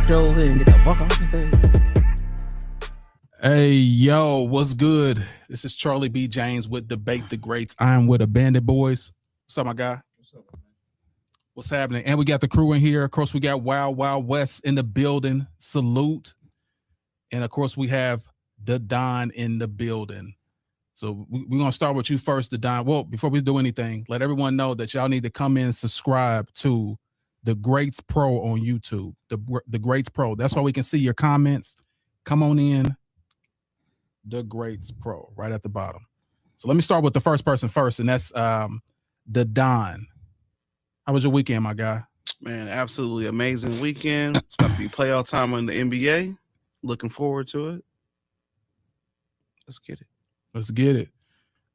Joes in and get the fuck off the stage. Hey, yo, what's good? This is Charlie B. James with Debate the Greats. I'm with the Bandit Boys. What's up, my guy? What's up, man? What's happening? And we got the crew in here. Of course, we got Wild Wild West in the building. Salute. And of course, we have the Don in the building. So we're going to start with you first, the Don. Well, before we do anything, let everyone know that y'all need to come in and subscribe to the Greats Pro on YouTube. The Greats Pro. That's why we can see your comments. Come on in. The Greats Pro, right at the bottom. So let me start with the first person first, and that's the Don. How was your weekend, my guy? Man, absolutely amazing weekend. It's about to be playoff time in the NBA. Looking forward to it. Let's get it. Let's get it.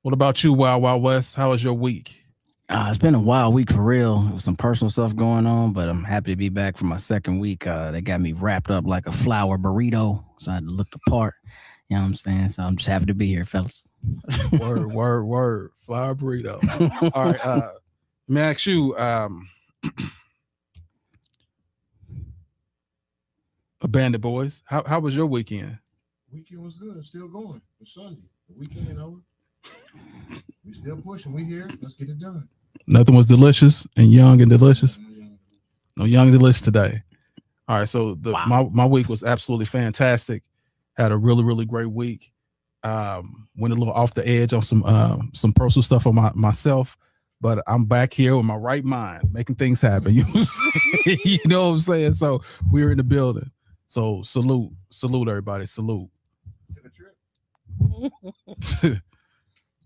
What about you, Wild Wild West? How was your week? It's been a wild week for real. With some personal stuff going on, but I'm happy to be back for my second week. They got me wrapped up like a flour burrito, so I had to look the part. You know what I'm saying? So I'm just happy to be here, fellas. Word. Flour burrito. All right. Let me ask you, Bandit Boys, how was your weekend? Weekend was good. Still going. It's Sunday. The weekend ain't over. We still pushing. We here. Let's get it done. Nothing was delicious and young and delicious. No young and delicious today. All right. So my week was absolutely fantastic. Had a really, really great week. Went a little off the edge on some personal stuff on myself, but I'm back here with my right mind, making things happen. You know what I'm saying? So we're in the building. So salute everybody. Salute.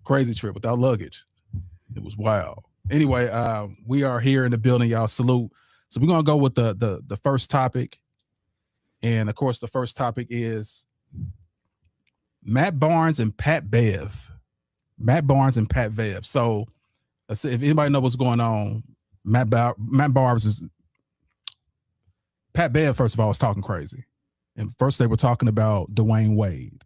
Crazy trip without luggage. It was wild. Anyway, we are here in the building, y'all. Salute. So we're gonna go with the first topic, and of course, the first topic is Matt Barnes and Pat Bev. So if anybody knows what's going on, Matt Barnes is Pat Bev. First of all, was talking crazy, and first they were talking about Dwayne Wade.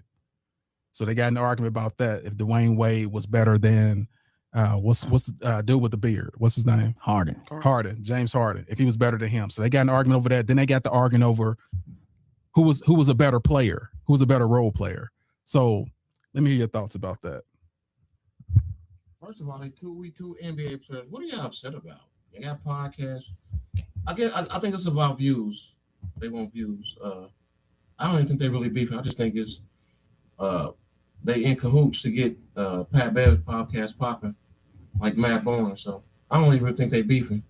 So they got in an argument about that. If Dwayne Wade was better than what's the dude with the beard? What's his name? Harden. James Harden. If he was better than him. So they got an argument over that. Then they got the argument over who was a better player, who was a better role player. So let me hear your thoughts about that. First of all, we two NBA players. What are y'all upset about? They got podcasts. I think it's about views. They want views. I don't even think they really beefing. I just think it's they in cahoots to get Pat Bev's podcast popping, like Matt Barnes. So I don't even think they beefing.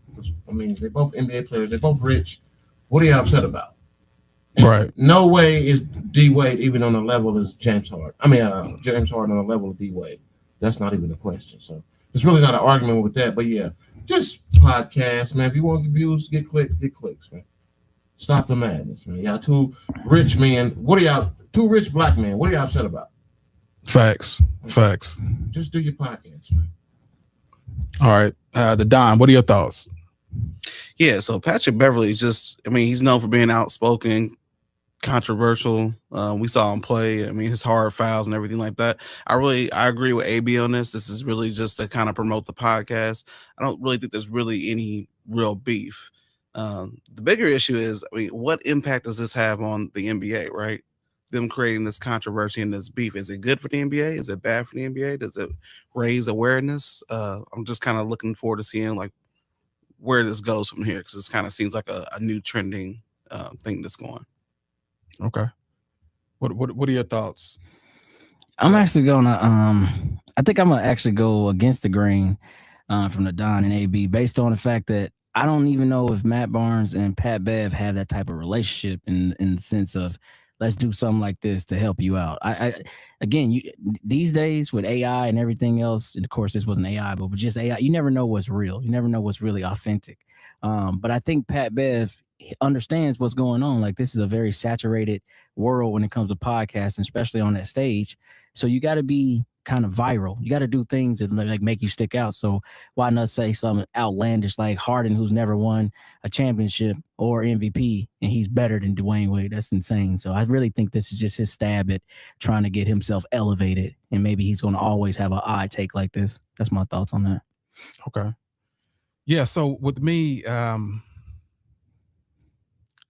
I mean, they're both NBA players. They're both rich. What are y'all upset about? Right. No way is D Wade even on the level as James Harden. I mean, James Harden on the level of D Wade. That's not even a question. So it's really not an argument with that. But yeah, just podcast, man. If you want views, get clicks, man. Stop the madness, man. Y'all two rich men. What are y'all? Two rich black men. What are y'all upset about? Facts. Just do your podcast, man. All right. The Don, what are your thoughts? Yeah, so Patrick Beverley he's known for being outspoken, controversial. We saw him play. I mean, his hard fouls and everything like that. I agree with AB on this. This is really just to kind of promote the podcast. I don't really think there's really any real beef. The bigger issue is, what impact does this have on the NBA, right? Them creating this controversy and this beef. Is it good for the NBA? Is it bad for the NBA? Does it raise awareness? I'm just kind of looking forward to seeing like where this goes from here, because this kind of seems like a new trending thing that's going. Okay. What are your thoughts? I'm actually gonna I think I'm gonna actually go against the grain from the Don and AB, based on the fact that I don't even know if Matt Barnes and Pat Bev have that type of relationship in the sense of, let's do something like this to help you out. Again, these days with AI and everything else, and of course this wasn't AI, but with just AI, you never know what's real. You never know what's really authentic. But I think Pat Bev understands what's going on. Like, this is a very saturated world when it comes to podcasting, especially on that stage. So you got to be kind of viral. You got to do things that like make you stick out. So why not say something outlandish like Harden, who's never won a championship or MVP, and he's better than Dwayne Wade? That's insane. So I really think this is just his stab at trying to get himself elevated, and maybe he's going to always have an eye take like this. That's my thoughts on that. Okay. Yeah. So with me,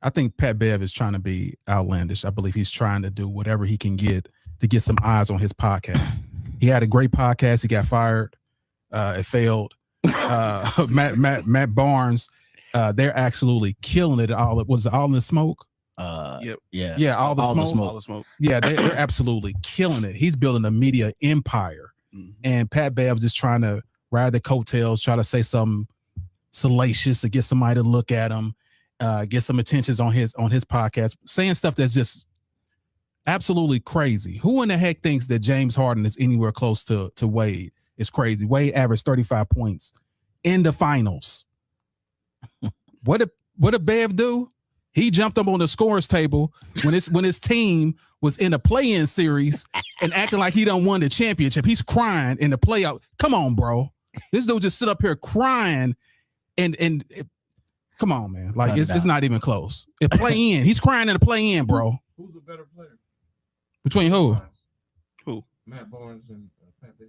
I I think Pat Bev is trying to be outlandish. I believe he's trying to do whatever he can get to get some eyes on his podcast. He had a great podcast. He got fired. It failed. Matt Barnes, they're absolutely killing it. All in the smoke? Yep. Yeah, all the smoke. Yeah, they're absolutely killing it. He's building a media empire. Mm-hmm. And Pat Bev's just trying to ride the coattails, try to say something salacious to get somebody to look at him, get some attentions on his podcast, saying stuff that's just absolutely crazy. Who in the heck thinks that James Harden is anywhere close to Wade? It's crazy. Wade averaged 35 points in the finals. What did Bev do? He jumped up on the scores table when his team was in a play-in series and acting like he done won the championship. He's crying in the playoff. Come on, bro. This dude just sit up here crying and come on, man. Like it's not even close. It play-in. He's crying in the play-in, bro. Who's a better player? Between who? Who? Matt Barnes and Pat Bev.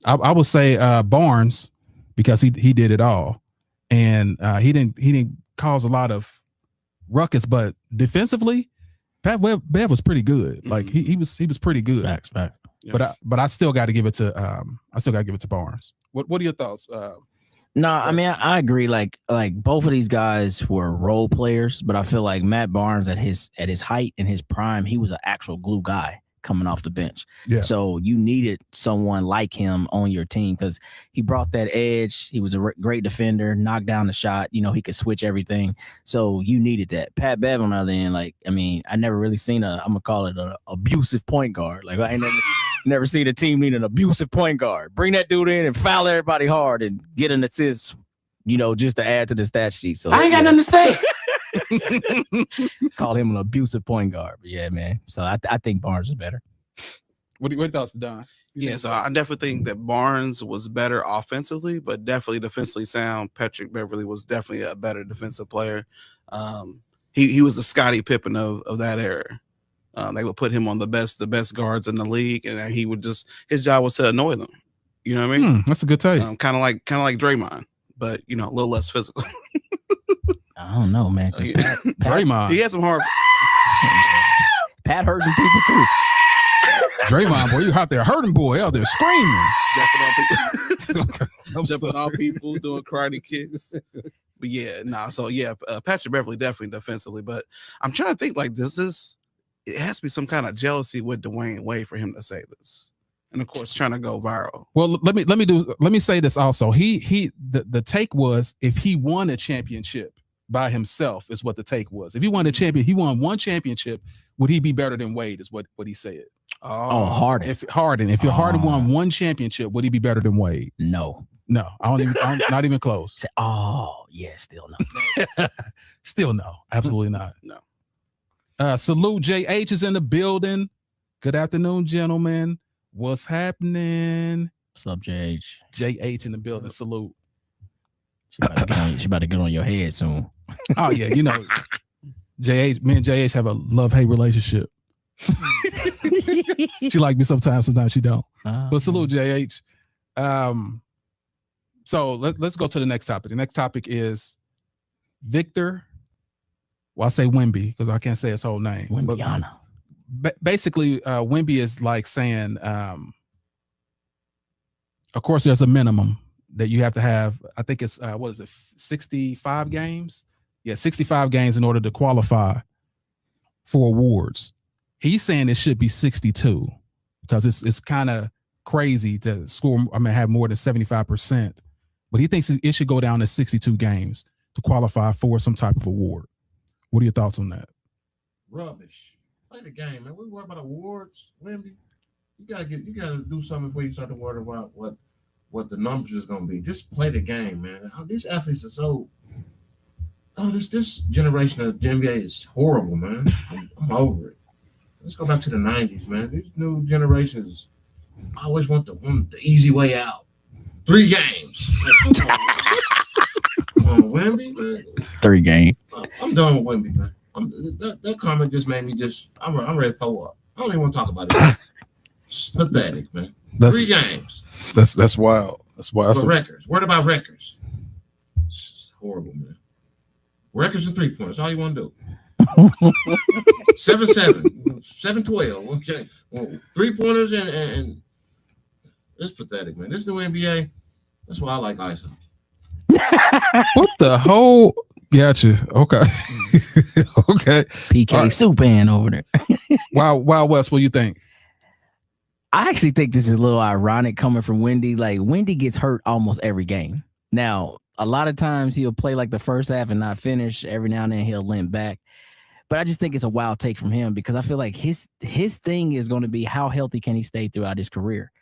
I would say Barnes, because he did it all, and he didn't cause a lot of ruckus, but defensively, Pat Bev was pretty good. Like he was pretty good. Facts. Yeah. But I still got to give it to Barnes. What are your thoughts? No, I mean I agree. Like both of these guys were role players, but I feel like Matt Barnes at his height and his prime, he was an actual glue guy coming off the bench. Yeah. So you needed someone like him on your team because he brought that edge. He was a great defender, knocked down the shot. You know, he could switch everything. So you needed that. Pat Bev on the other end, like, I mean, I never really seen I'm gonna call it an abusive point guard. Like I ain't never seen a team need an abusive point guard. Bring that dude in and foul everybody hard and get an assist, you know, just to add to the stat sheet. So I ain't got nothing to say. Call him an abusive point guard. But yeah, man. So I think Barnes is better. What are your thoughts, Don? Yeah, so I definitely think that Barnes was better offensively, but definitely defensively sound. Patrick Beverley was definitely a better defensive player. He was the Scottie Pippen of that era. They would put him on the best guards in the league, and he would his job was to annoy them. You know what I mean? That's a good take. Kind of like Draymond, but you know, a little less physical. I don't know, man. Draymond, he had some hard. Pat hurt some people too. Draymond, boy, you out there hurting boy out there screaming, jumping on people, doing karate kicks. But yeah, so yeah, Patrick Beverley definitely defensively, but I'm trying to think like it has to be some kind of jealousy with Dwayne Wade for him to say this, and of course trying to go viral. Well, let me say this also. The take was if he won a championship by himself is what the take was. If he won he won one championship, would he be better than Wade? Is what he said. Oh, Harden. If Harden won one championship, would he be better than Wade? No. Not even close. Oh, yeah, still no. Still no. Absolutely not. No. Salute JH is in the building. Good afternoon, gentlemen. What's happening? What's up, JH? JH in the building. Salute. She about to get on your head soon. Oh yeah, you know, JH. Me and JH have a love-hate relationship. She like me sometimes she don't. But salute, JH. So let's go to the next topic. The next topic is Victor. Well, I say Wemby because I can't say his whole name. Wembyana. Basically, Wemby is like saying, of course, there's a minimum that you have to have. I think it's 65 games? Yeah, 65 games in order to qualify for awards. He's saying it should be 62 because it's kind of crazy to have more than 75%. But he thinks it should go down to 62 games to qualify for some type of award. What are your thoughts on that? Rubbish. Play the game, man. We worry about awards, Wemby. You gotta do something before you start to worry about what the numbers is gonna be. Just play the game, man. These athletes are so. This generation of the NBA is horrible, man. I'm over it. Let's go back to the 90s, man. These new generations always want the easy way out. 3 games. Like, come on, Wemby, man. 3 games. I'm done with Wemby, man. That comment just made me I'm ready to throw up. I don't even want to talk about it. It's pathetic, man. 3 games. That's wild. That's wild. For records. What about records? It's horrible, man. Records and 3 points. All you want to do. 7-7, 7-12. Okay, 3-pointers and it's pathetic, man. This new NBA. That's why I like ice hockey. What the whole? Gotcha. Okay. Okay. PK All right. Subban over there. Wild West. What do you think? I actually think this is a little ironic coming from Wendy. Like, Wendy gets hurt almost every game. Now, a lot of times he'll play like the first half and not finish. Every now and then he'll limp back. But I just think it's a wild take from him because I feel like his thing is going to be how healthy can he stay throughout his career.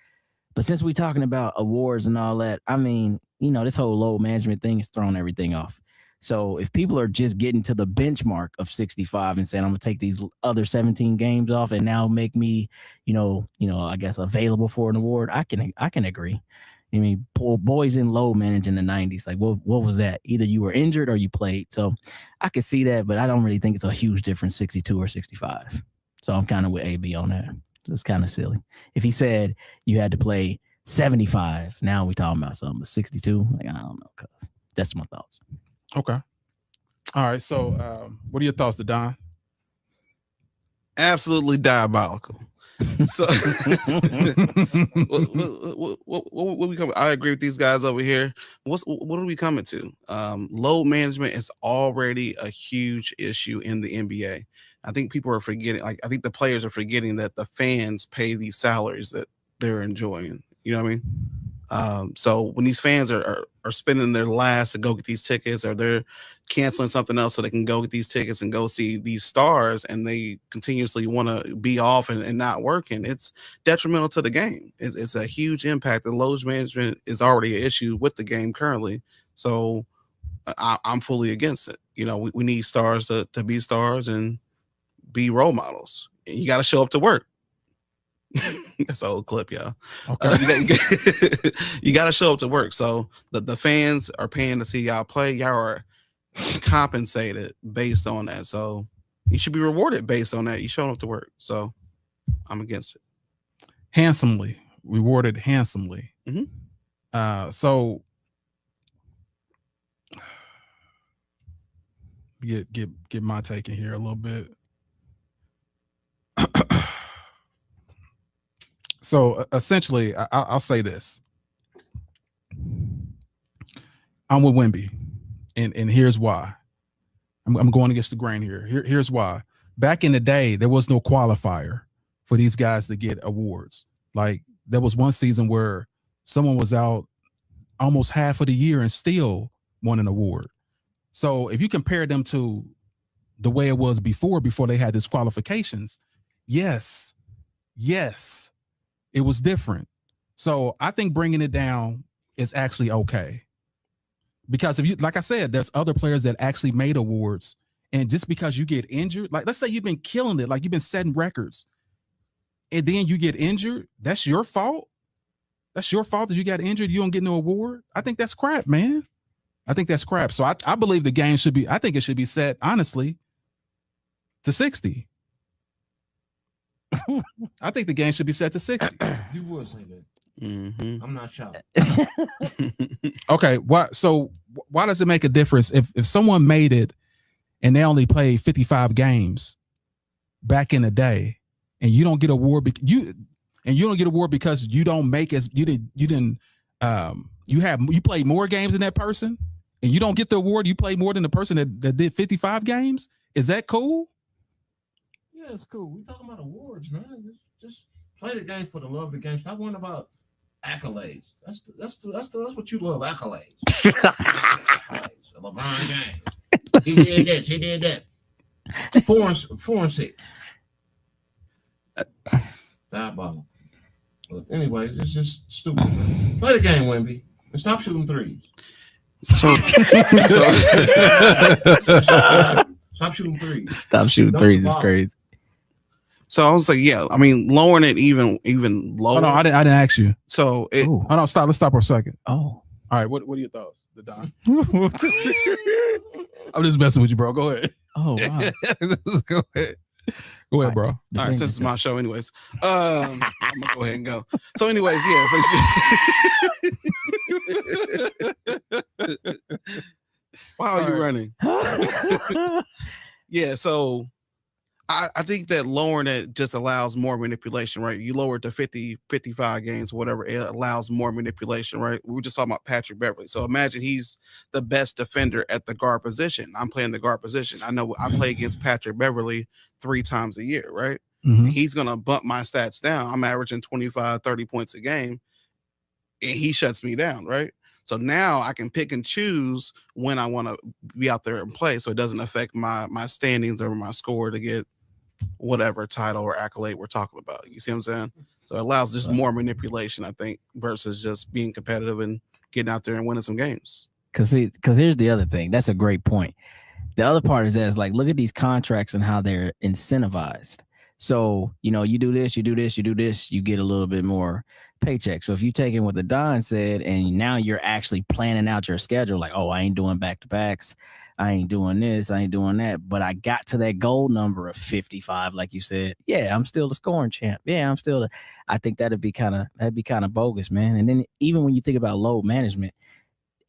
But since we're talking about awards and all that, I mean, this whole load management thing is throwing everything off. So if people are just getting to the benchmark of 65 and saying, I'm going to take these other 17 games off and now make me, I guess available for an award, I can agree. I mean, boys in load manage in the 90s. Like, what was that? Either you were injured or you played. So I could see that, but I don't really think it's a huge difference, 62 or 65. So I'm kind of with AB on that. It's kind of silly. If he said you had to play 75, now we talking about something. But 62, like, I don't know, cuz that's my thoughts. Okay. All right. So, what are your thoughts, Don? Absolutely diabolical. So, what we coming? I agree with these guys over here. What are we coming to? Load management is already a huge issue in the NBA. I think people are forgetting. Like, I think the players are forgetting that the fans pay these salaries that they're enjoying. You know what I mean? So when these fans are spending their last to go get these tickets, or they're canceling something else so they can go get these tickets and go see these stars, and they continuously want to be off and not working, it's detrimental to the game. It's a huge impact. The load management is already an issue with the game currently. So I'm fully against it. We need stars to be stars and be role models. You got to show up to work. That's an old clip, y'all. Okay. You got to show up to work. So the fans are paying to see y'all play. Y'all are compensated based on that. So you should be rewarded based on that. You showing up to work. So I'm against it. Handsomely rewarded, handsomely. Mm-hmm. So get my take in here a little bit. So essentially, I'll say this. I'm with Wemby, and here's why. I'm going against the grain here. Here's why. Back in the day, there was no qualifier for these guys to get awards. Like, there was one season where someone was out almost half of the year and still won an award. So if you compare them to the way it was before they had these qualifications, yes, it was different. So I think bringing it down is actually okay. Because if you, like I said, there's other players that actually made awards, and just because you get injured, like let's say you've been killing it, like you've been setting records, and then you get injured, that's your fault. That's your fault that you got injured. You don't get no award. I think that's crap, man. I think that's crap. So I believe the game should be, I think it should be set, honestly, to 60. I think the game should be set to 60. You would say that. Mm-hmm. I'm not shocked. Okay, why does it make a difference if someone made it and they only played 55 games back in the day, and you don't get award you don't get award because you don't make as you played more games than that person, and you don't get the award, you played more than the person that did 55 games? Is that cool? Yeah, it's cool. We talking about awards, man. Just play the game for the love of the game. Stop worrying about accolades. That's what you love, accolades. LeBron James. He did this. He did that. 4-6. Diabolical. But anyway, it's just stupid, man. Play the game, Wemby, and stop shooting threes. So Stop shooting threes. Stop shooting threes is crazy. So I was like, yeah, I mean, lowering it even lower. Oh no, I didn't ask you. So hold on, stop. Let's stop for a second. Oh, all right. What are your thoughts, Don? I'm just messing with you, bro. Go ahead. Oh, wow. Go ahead. Go ahead, bro. All right, since it's my show, anyways, I'm gonna go ahead and go. So, anyways, yeah. Why are you running? Yeah, so I think that lowering it just allows more manipulation, right? You lower it to 50, 55 games, whatever, it allows more manipulation, right? We were just talking about Patrick Beverly. So imagine he's the best defender at the guard position. I'm playing the guard position. I know I play against Patrick Beverly 3 times a year, right? Mhm. He's going to bump my stats down. I'm averaging 25, 30 points a game, and he shuts me down, right? So now I can pick and choose when I want to be out there and play, so it doesn't affect my standings or my score to get whatever title or accolade we're talking about. You see what I'm saying? So it allows just more manipulation, I think, versus just being competitive and getting out there and winning some games. Because here's the other thing. That's a great point. The other part is that it's like, look at these contracts and how they're incentivized. So, you know, you do this, you do this, you do this, you get a little bit more paycheck. So if you take in what the Don said and now you're actually planning out your schedule, like, oh, I ain't doing back-to-backs, I ain't doing this, I ain't doing that, but I got to that goal number of 55, like you said. Yeah, I'm still the scoring champ. Yeah, I'm still I think that'd be kind of bogus, man. And then even when you think about load management,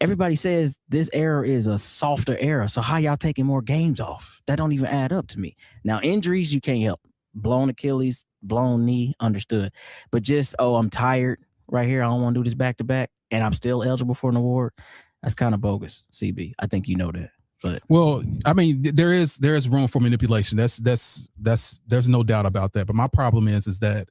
everybody says this era is a softer era. So how y'all taking more games off? That don't even add up to me. Now, injuries, you can't help. Blown Achilles, blown knee, understood. But just, oh, I'm tired right here. I don't want to do this back to back, and I'm still eligible for an award. That's kind of bogus, CB. I think you know that. But well, I mean, there is room for manipulation. That's there's no doubt about that. But my problem is that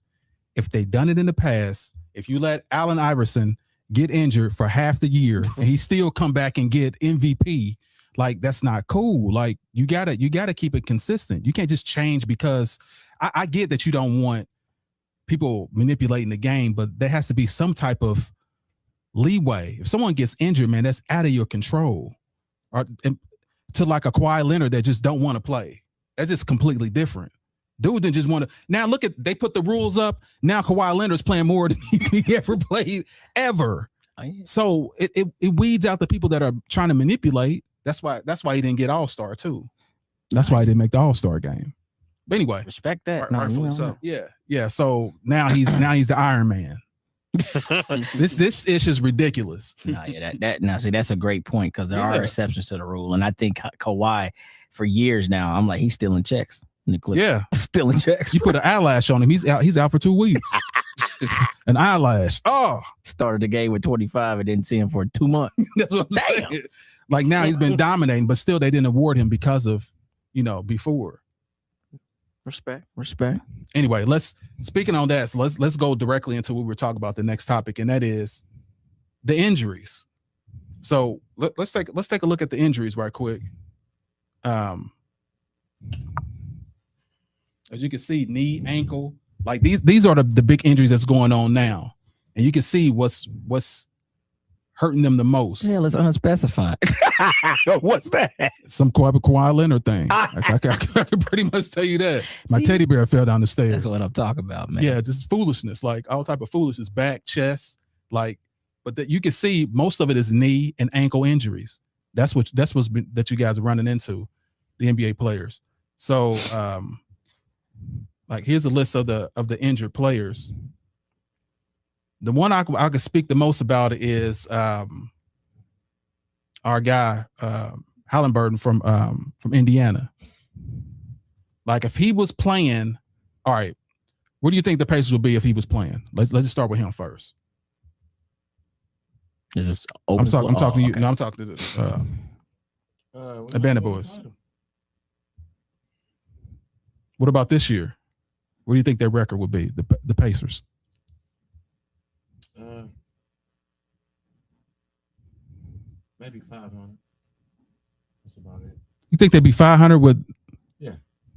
if they done it in the past, if you let Allen Iverson get injured for half the year and he still come back and get MVP, like that's not cool. Like you gotta keep it consistent. You can't just change because I get that you don't want people manipulating the game, but there has to be some type of leeway. If someone gets injured, man, that's out of your control. Or to like a Kawhi Leonard that just don't want to play. That's just completely different. Dude didn't just want to. Now look at, they put the rules up. Now Kawhi Leonard's playing more than he ever played ever. oh, yeah. So it weeds out the people that are trying to manipulate. That's why he didn't get All-Star too. That's why he didn't make the All-Star game. But anyway, Respect that. Right, No, rightfully you know, so. yeah. So now he's the Iron Man. This ish is ridiculous. No, yeah, that's a great point because there Yeah. are exceptions to the rule, and I think Kawhi for years now, I'm like he's still in checks in the clip. Yeah, Still in checks. you put an eyelash on him, he's out for 2 weeks. An eyelash. Oh, Started the game with 25 and didn't see him for 2 months. that's what I'm Damn. saying. Like now he's been dominating, but still they didn't award him because of before. Respect. Anyway, speaking on that, so let's go directly into what we're talking about, the next topic, and that is the injuries. So let's take a look at the injuries right quick. As you can see, knee, ankle, like these are the big injuries that's going on now, and you can see what's hurting them the most. Hell, it's unspecified. What's that? Some Kawhi Leonard thing. I can pretty much tell you that. My See? teddy bear fell down the stairs. That's what I'm talking about, man. Yeah, just foolishness, like all type of foolishness, back, chest, like. But that you can see most of it is knee and ankle injuries. That's what's been, that you guys are running into, the NBA players. So, like here's a list of the injured players. The one I could speak the most about is our guy Halliburton from Indiana. Like if he was playing, all right, where do you think the Pacers would be if he was playing? Let's just start with him first. Is this I'm talking to you. okay. No, I'm talking to the Bandit Boys. What about this year? What do you think their record would be? The Pacers. Maybe 500. That's about it. You think they'd be 500 with? Yeah,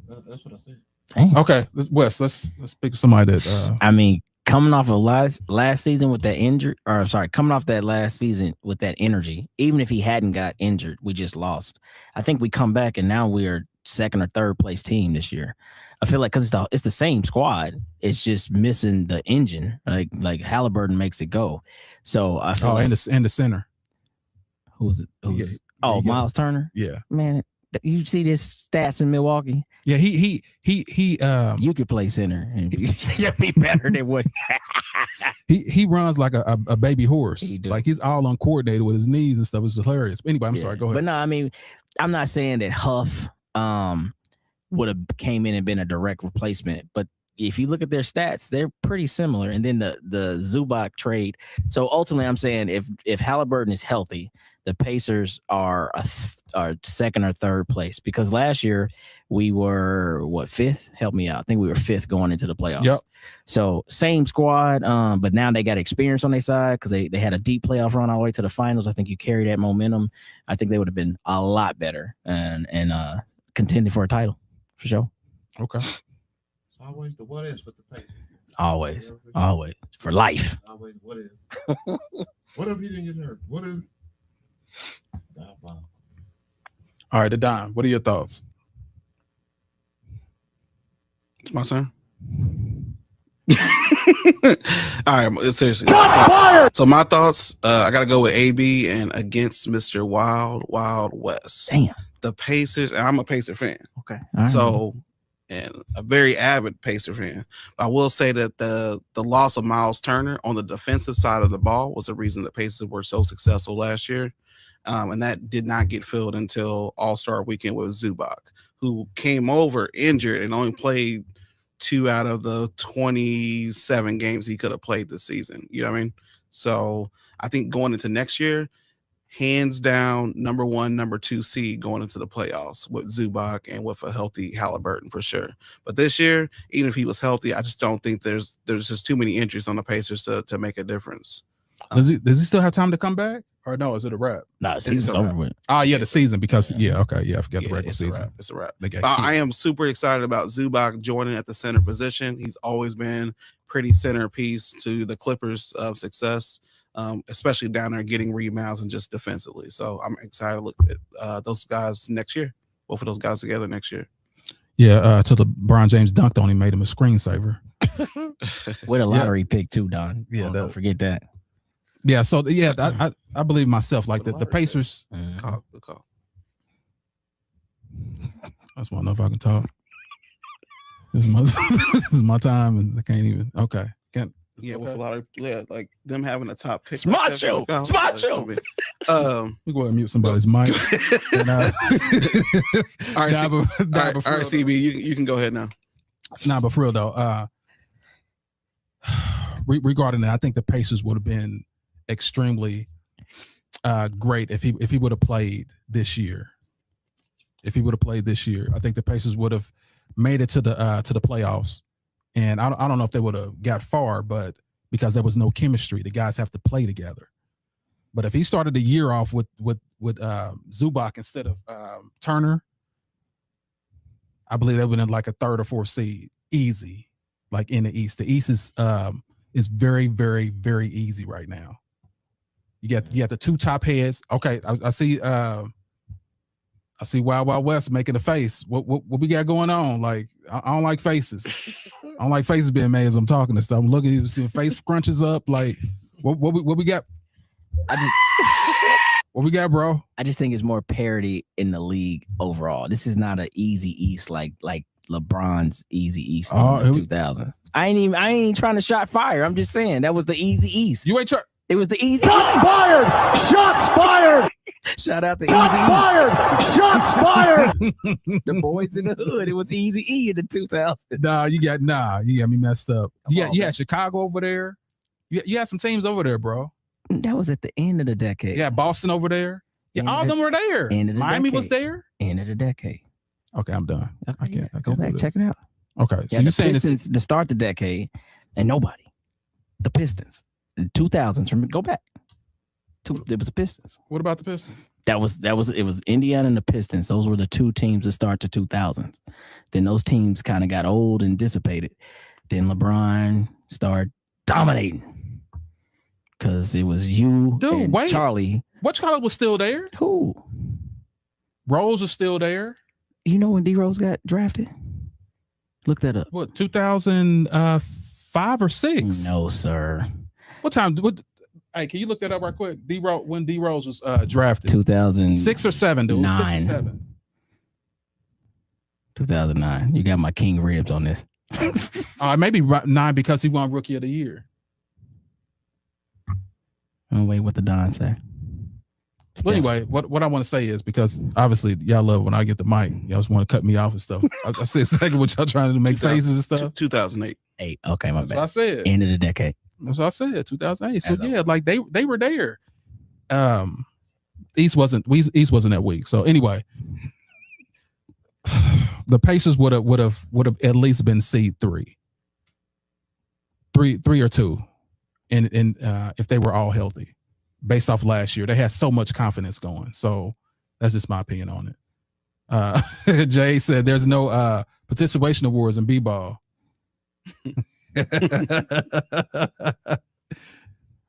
that's what I said. Damn. Okay, let's pick somebody that. I mean, coming off of last season with that injury, or sorry, coming off that last season with that energy, even if he hadn't got injured, we just lost. I think we come back and now we are second or third place team this year. I feel like because it's the same squad, it's just missing the engine. Like Halliburton makes it go. So I feel like and the center. who's Yeah, Miles Turner. Yeah, Man, you see this stats in Milwaukee? yeah. He You could play center and be better than what. he runs like a baby horse. He do. Like he's all uncoordinated with his knees and stuff. It's hilarious. But anyway, I'm sorry. Go ahead. But no, I mean, I'm not saying that Huff would have came in and been a direct replacement. But if you look at their stats, they're pretty similar. And then the Zubac trade. So ultimately, I'm saying if Halliburton is healthy, the Pacers are are second or third place, because last year we were fifth? Help me out. I think we were fifth going into the playoffs. Yep. So same squad, but now they got experience on their side because they had a deep playoff run all the way to the finals. I think you carry that momentum. I think they would have been a lot better and contending for a title for sure. Okay. It's always the what ifs with the Pacers. Always for life. Always what if? What if he didn't get hurt? What if? All right, Don, what are your thoughts? It's my turn. All right, seriously. So my thoughts, I got to go with AB and against Mr. Wild West. Damn. The Pacers, and I'm a Pacer fan. Okay. All right. So, and a very avid Pacer fan. But I will say that the loss of Miles Turner on the defensive side of the ball was the reason the Pacers were so successful last year. And that did not get filled until All-Star Weekend with Zubac, who came over injured and only played 2 out of the 27 games he could have played this season. You know what I mean? So I think going into next year, hands down, number 1, number 2 seed going into the playoffs with Zubac and with a healthy Halliburton for sure. But this year, even if he was healthy, I just don't think there's just too many injuries on the Pacers to make a difference. Does he still have time to come back? Or no, is it a wrap? No, it's over with. Oh, yeah, the season, because, okay, I forgot the regular season. It's a wrap. I am super excited about Zubac joining at the center position. He's always been pretty centerpiece to the Clippers' success, especially down there getting rebounds and just defensively. So I'm excited to look at those guys next year, both of those guys together next year. Yeah, till LeBron James dunked on him, made him a screensaver. With a lottery pick too, Don. Yeah, don't forget that. Yeah, so I believe myself, like the Pacers. Good call. I just want to know if I can talk. This is my time, and I can't even. Okay, can't. Yeah, with a lot of like them having a top pick. Smart show. We go ahead and mute somebody's mic. All right, CB, you can go ahead now. Nah, but for real though, regarding that, I think the Pacers would have been extremely great if he would have played this year. If he would have played this year, I think the Pacers would have made it to the playoffs. And I don't know if they would have got far, but because there was no chemistry, the guys have to play together. But if he started the year off with Zubac instead of Turner, I believe that would have been like a 3rd or 4th seed, easy, like in the East. The East is very, very, very easy right now. You got the 2 top heads. Okay, I see Wild West making a face. What we got going on? Like I don't like faces. I don't like faces being made as I'm talking and stuff. I'm looking, you see face crunches up. Like what we got? What we got, bro? I just think it's more parity in the league overall. This is not an easy East like LeBron's easy East in the 2000s. I ain't even trying to shot fire. I'm just saying that was the easy East. You ain't trying. It was the easy. Shots fired! Shots fired! Shout out to Shots Easy fired! Shots fired! The boys in the hood. It was Easy E in the 2000s. You got me messed up. You had Chicago over there. You had some teams over there, bro. That was at the end of the decade. Yeah, Boston over there. Yeah, all of them were there. Miami was there. End of the decade. Okay, I'm done. Okay, I can't go back, check it out. Okay, so you're saying Pistons to start the decade, and nobody. The Pistons. In 2000s, go back. It was the Pistons. What about the Pistons? It was Indiana and the Pistons. Those were the 2 teams that start the 2000s. Then those teams kind of got old and dissipated. Then LeBron started dominating because it was you and Charlie. What Charlie was still there? Who? Rose was still there. You know when D Rose got drafted? Look that up. What, 2005 or 6? No, sir. What time? Hey, can you look that up right quick? When D Rose was drafted? 2006 or 7, dude. 6 or 7. 2009. You got my king ribs on this. Maybe 9 because he won Rookie of the Year. Oh, wait, what the Don say? But anyway, what I want to say is, because obviously y'all love when I get the mic, y'all just want to cut me off and stuff. I said exactly what y'all trying to make faces and stuff. 2008. Okay, my That's bad. what I said. End of the decade. That's what I said. 2008. So As yeah, like they were there. East wasn't that weak. So anyway, the Pacers would have at least been seed three or two, and if they were all healthy. Based off last year, they had so much confidence going. So that's just my opinion on it. Jay said there's no participation awards in b-ball.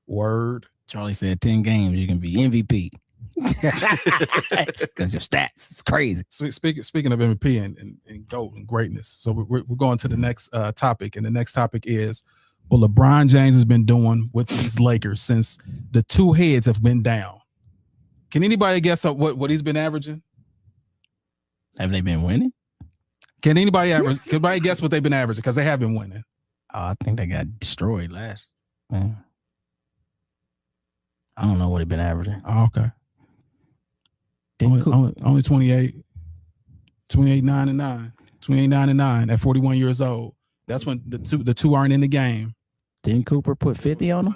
Word. Charlie said 10 games you can be MVP because your stats is crazy. Speaking of MVP and GOAT and greatness, so we're going to the next topic, and the next topic is what LeBron James has been doing with these Lakers since the two heads have been down. Can anybody guess what he's been averaging? Have they been winning? Can anybody guess what they've been averaging? Because they have been winning. Oh, I think they got destroyed last. Man. I don't know what they've been averaging. Oh, okay. Only 28, 9-9, 28-9 at 41 years old. That's when the two aren't in the game. Didn't Cooper put 50 on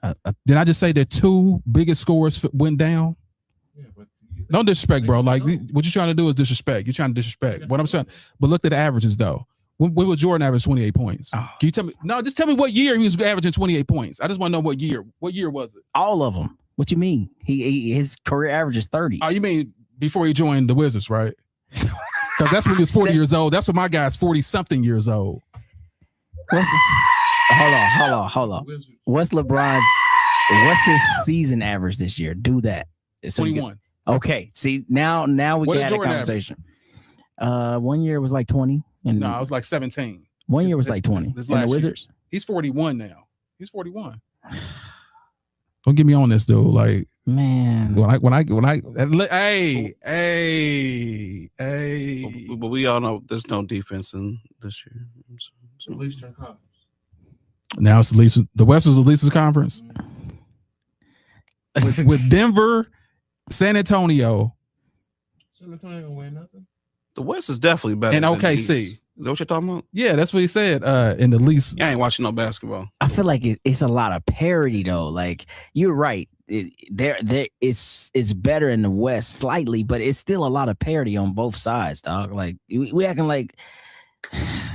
them? Did I just say the two biggest scorers went down? Yeah, but Don't disrespect, bro. Like what you're trying to do is disrespect. You're trying to disrespect. What I'm saying, but look at the averages though. When was Jordan average 28 points? Oh. Can you tell me? No, just tell me what year he was averaging 28 points. I just want to know what year. What year was it? All of them. What you mean? His career average is 30. Oh, you mean before he joined the Wizards, right? Because that's when he was 40 years old. That's when my guy's 40-something years old. Hold on. What's his season average this year? Do that. So 21. Okay. See, now we What can did have a Jordan conversation. 1 year was like 20. And No, I was like 17. 1 year was like 20. This And the last Wizards? year. He's 41 now. He's 41. Don't get me on this, dude. Like, man, hey. But we all know there's no defense in this year. The Eastern Conference. Now it's the West is the least conference with Denver, San Antonio. San Antonio gonna win nothing. The West is definitely better And than OKC. the East. Is that what you're talking about? Yeah, that's what he said. In the least, I ain't watching no basketball. I feel like it's a lot of parity though. Like you're right. It's better in the West slightly, but it's still a lot of parity on both sides, dog. Like we acting like,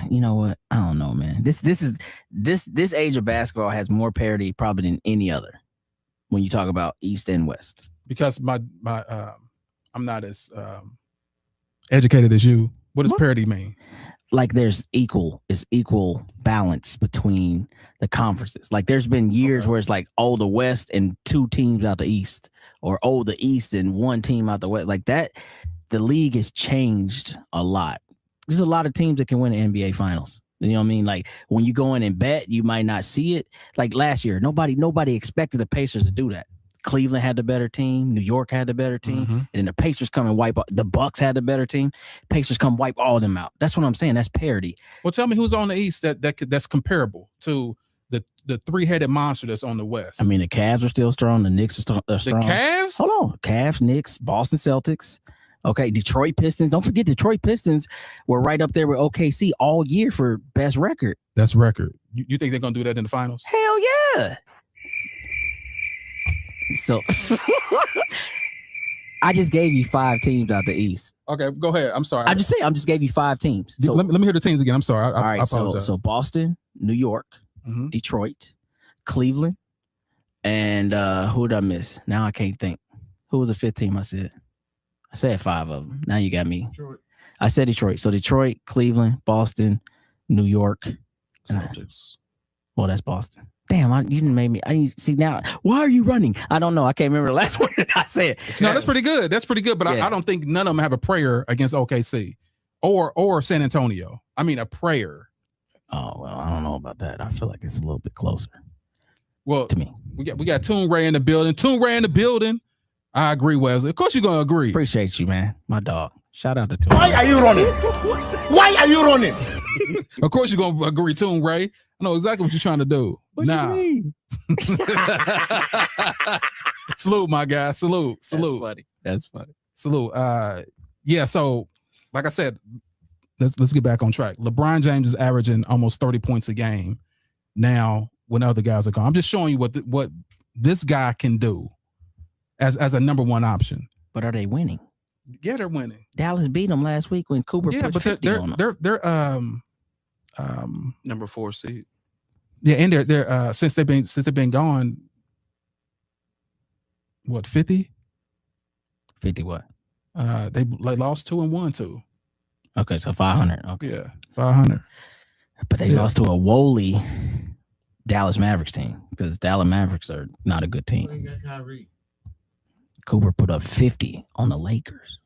you know what? I don't know, man. This age of basketball has more parity probably than any other when you talk about East and West. because I'm not as educated as you. What does parity mean? Like there's equal balance between the conferences. Like there's been years where it's like, oh, the West and two teams out the East, or oh, the East and one team out the West. Like that, the league has changed a lot. There's a lot of teams that can win the NBA finals. You know what I mean? Like when you go in and bet, you might not see it. Like last year, nobody expected the Pacers to do that. Cleveland had the better team. New York had the better team. And then the Pacers come and wipe out. The Bucks had the better team. Pacers come wipe all of them out. That's what I'm saying. That's parity. Well, tell me who's on the East that's comparable to the three-headed monster that's on the West. I mean, the Cavs are still strong. The Knicks are strong. The Cavs? Hold on. Cavs, Knicks, Boston Celtics. Okay, Detroit Pistons. Don't forget, Detroit Pistons were right up there with OKC all year for best record. That's record. You think they're going to do that in the finals? Hell yeah. So I just gave you 5 teams out the East. Okay, go ahead. I'm sorry. I just gave you 5 teams. So let me hear the teams again. I'm sorry. all right, I apologize. so Boston, New York, Detroit, Cleveland, and who did I miss? Now I can't think. Who was the 5th team I said? I said 5 of them. Now you got me. Detroit. I said Detroit. So Detroit, Cleveland, Boston, New York. Celtics. Well, that's Boston. Damn, you didn't make me. I see now. Why are you running? I don't know. I can't remember the last one that I said. No, that's pretty good. That's pretty good. But Yeah. I don't think none of them have a prayer against OKC or San Antonio. I mean, a prayer. Oh well, I don't know about that. I feel like it's a little bit closer Well, to me. we got Toon Ray in the building. Toon Ray in the building. I agree, Wesley. Of course you're gonna agree. Appreciate you, man. My dog. Shout out to Toon. Why are you running? Why are you running? Of course you're gonna agree, Toon Ray. know exactly what you're trying to do. What you mean? Salute, my guy. Salute. That's funny. Salute. Yeah. So, like I said, let's get back on track. LeBron James is averaging almost 30 points a game now when other guys are gone. I'm just showing you what this guy can do as a number one option. But are they winning? Yeah, they're winning. Dallas beat them last week when Cooper put 50 on them. They're number 4 seed. Yeah, and they're since they've been gone. What 50? 50 what? They lost 2 and won 2. Okay, so 500. Okay, Yeah, 500. but they lost to a woolly Dallas Mavericks team because Dallas Mavericks are not a good Who ain't team. got Kyrie? Cooper put up 50 on the Lakers.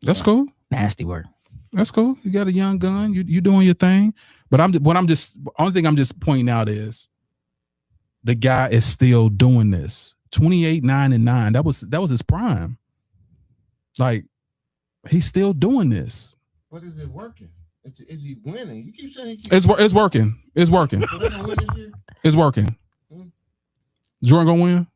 That's cool. Nasty work. That's cool. You got a young gun. You doing your thing. But only thing I'm just pointing out is the guy is still doing this. 28, 9, and 9. That was his prime. Like he's still doing this. But is it working? Is he winning? You keep saying It's working. It's working. So they gonna win this year? It's working. Jordan gonna win?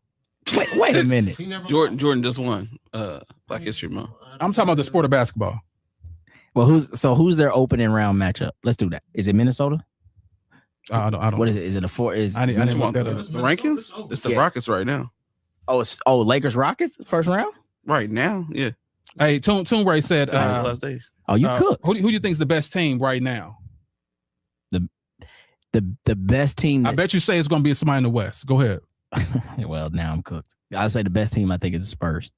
Wait a minute. He never Jordan just won Black History Month. I'm talking about the sport of basketball. Well, who's their opening round matchup? Let's do that. Is it Minnesota? I don't. What is it? Is it a four? I didn't look that up. The rankings? It's the Rockets right now. Lakers Rockets first round. Right now, yeah. Hey, Toon Ray said, Last days. Oh, you cooked. Who do you think is the best team right now? The best team. I bet you say it's going to be somebody in the West. Go ahead. Well, now I'm cooked. I'd say the best team I think is the Spurs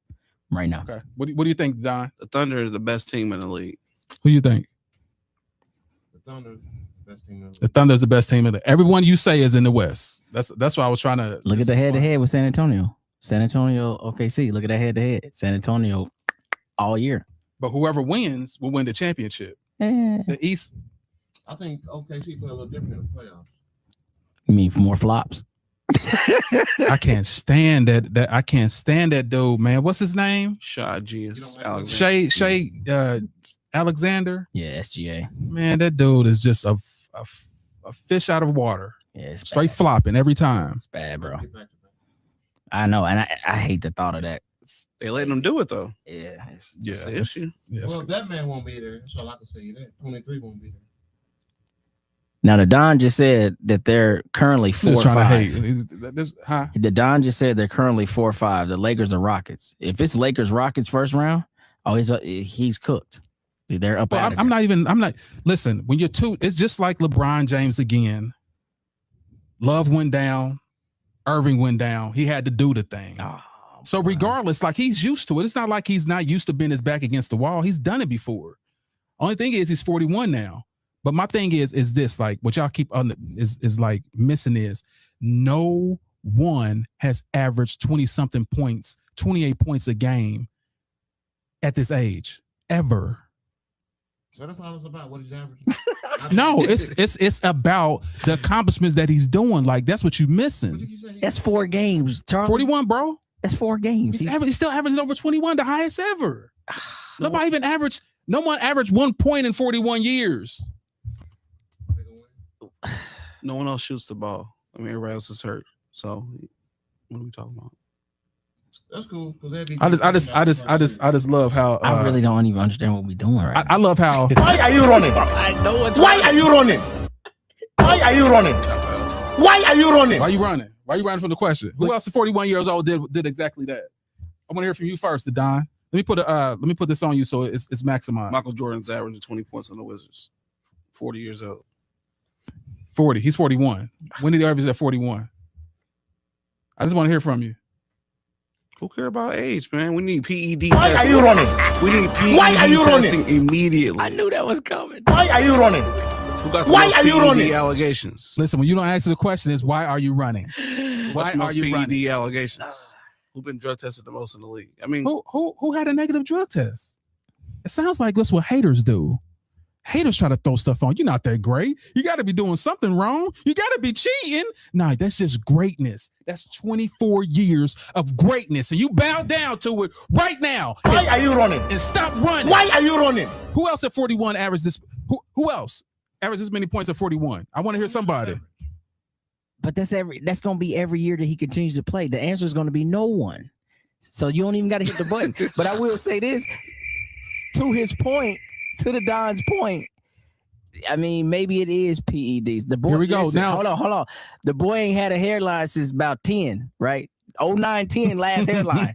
right now. Okay. What do you think, Don? The Thunder is the best team in the league. Who do you think? The Thunder, best team. The Thunder's the best team in the. Everyone you say is in the West. That's why I was trying to Look at the head to head with San Antonio. San Antonio, OKC. Look at that head to head. San Antonio all year. But whoever wins will win the championship. The East. I think OKC play a little different in the playoffs. You mean for more flops? I can't stand that. I can't stand that dude, man. What's his name? Shai Gilgeous Alexander. Shay Alexander. Yeah, SGA. Man, that dude is just a fish out of water. Yeah, it's Straight bad. flopping every time. It's bad, bro. Get back to back. I know, and I hate the thought of that. They letting them do it though. Yeah. That's the issue. Well, that man won't be there. That's all I can say. You that 23 won't be there. Now the Don just said that they're currently 4 or 5. The Don just said they're currently 4 or 5. The Lakers, the Rockets. If it's Lakers Rockets first round, he's cooked. See, they're up. Well, I'm not. Listen, when you're two, it's just like LeBron James again. Love went down. Irving went down. He had to do the thing. Oh, so regardless, like he's used to it. It's not like he's not used to being his back against the wall. He's done it before. Only thing is he's 41 now. But my thing is this, like what y'all keep on is like missing is no one has averaged 20-something points, 28 points a game at this age ever. So that's all it's about. What he's averaging. No, it's about the accomplishments that he's doing. Like that's what you're missing. that's 4 games, Charlie. 41, bro. That's 4 games. He's still averaging over 21, the highest ever. No one averaged 1 point in 41 years. No one else shoots the ball. I mean, everybody else is hurt. So, what are we talking about? That's cool. I just love how I really don't even understand what we're doing right I love how Why are you running? I know what's Why are you running? Why are you running? Why are you running? Why are you running? Why are you running from the question? Who else at 41 years old did exactly that? I want to hear from you first, Don. Let me put this on you so it's maximized. Michael Jordan's averaging 20 points on the Wizards. 40 years old. 40. He's 41. When did he average at 41? I just want to hear from you. Who care about age, man? We need PED Why testing. are you running? We need PED Why are you testing immediately. I knew that was coming. Why are you running? Who got the Why most are you PED running? allegations? Listen, when you don't answer the question, is why are you running? What Why the are most you PED running? allegations? Who been drug tested the most in the league? I mean, Who had a negative drug test? It sounds like that's what haters do. Haters try to throw stuff on. You're not that great. You got to be doing something wrong. You got to be cheating. Nah, that's just greatness. That's 24 years of greatness. And you bow down to it right now. Why are you running? And stop running. Why are you running? Who else at 41 averaged this? Who else? average this many points at 41? I want to hear somebody. But that's going to be every year that he continues to play. The answer is going to be no one. So you don't even got to hit the button. But I will say this, to his point, to the Don's point, I mean, maybe it is PEDs. The boy, here we go. Listen, now, hold on. The boy ain't had a hairline since about 10, right? 09, 10, last hairline.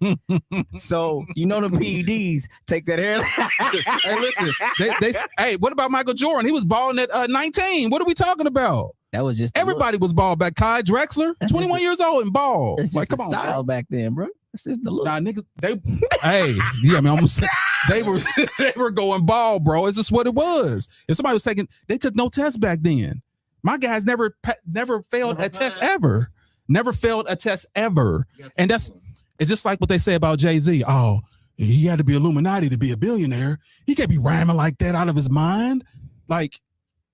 So you know the PEDs take that hairline. Hey, listen. Hey, what about Michael Jordan? He was balling at 19. What are we talking about? That was just everybody was ball back. Kai Drexler, 21 years old and ball. It's like, just come on, style bro. Back then, bro. It's just the look. Nah, niggas, they were going ball, bro. It's just what it was. If somebody was taking, they took no test back then. My guys never failed a test ever. Never failed a test ever. And it's just like what they say about Jay-Z. Oh, he had to be Illuminati to be a billionaire. He can't be rhyming like that out of his mind. Like,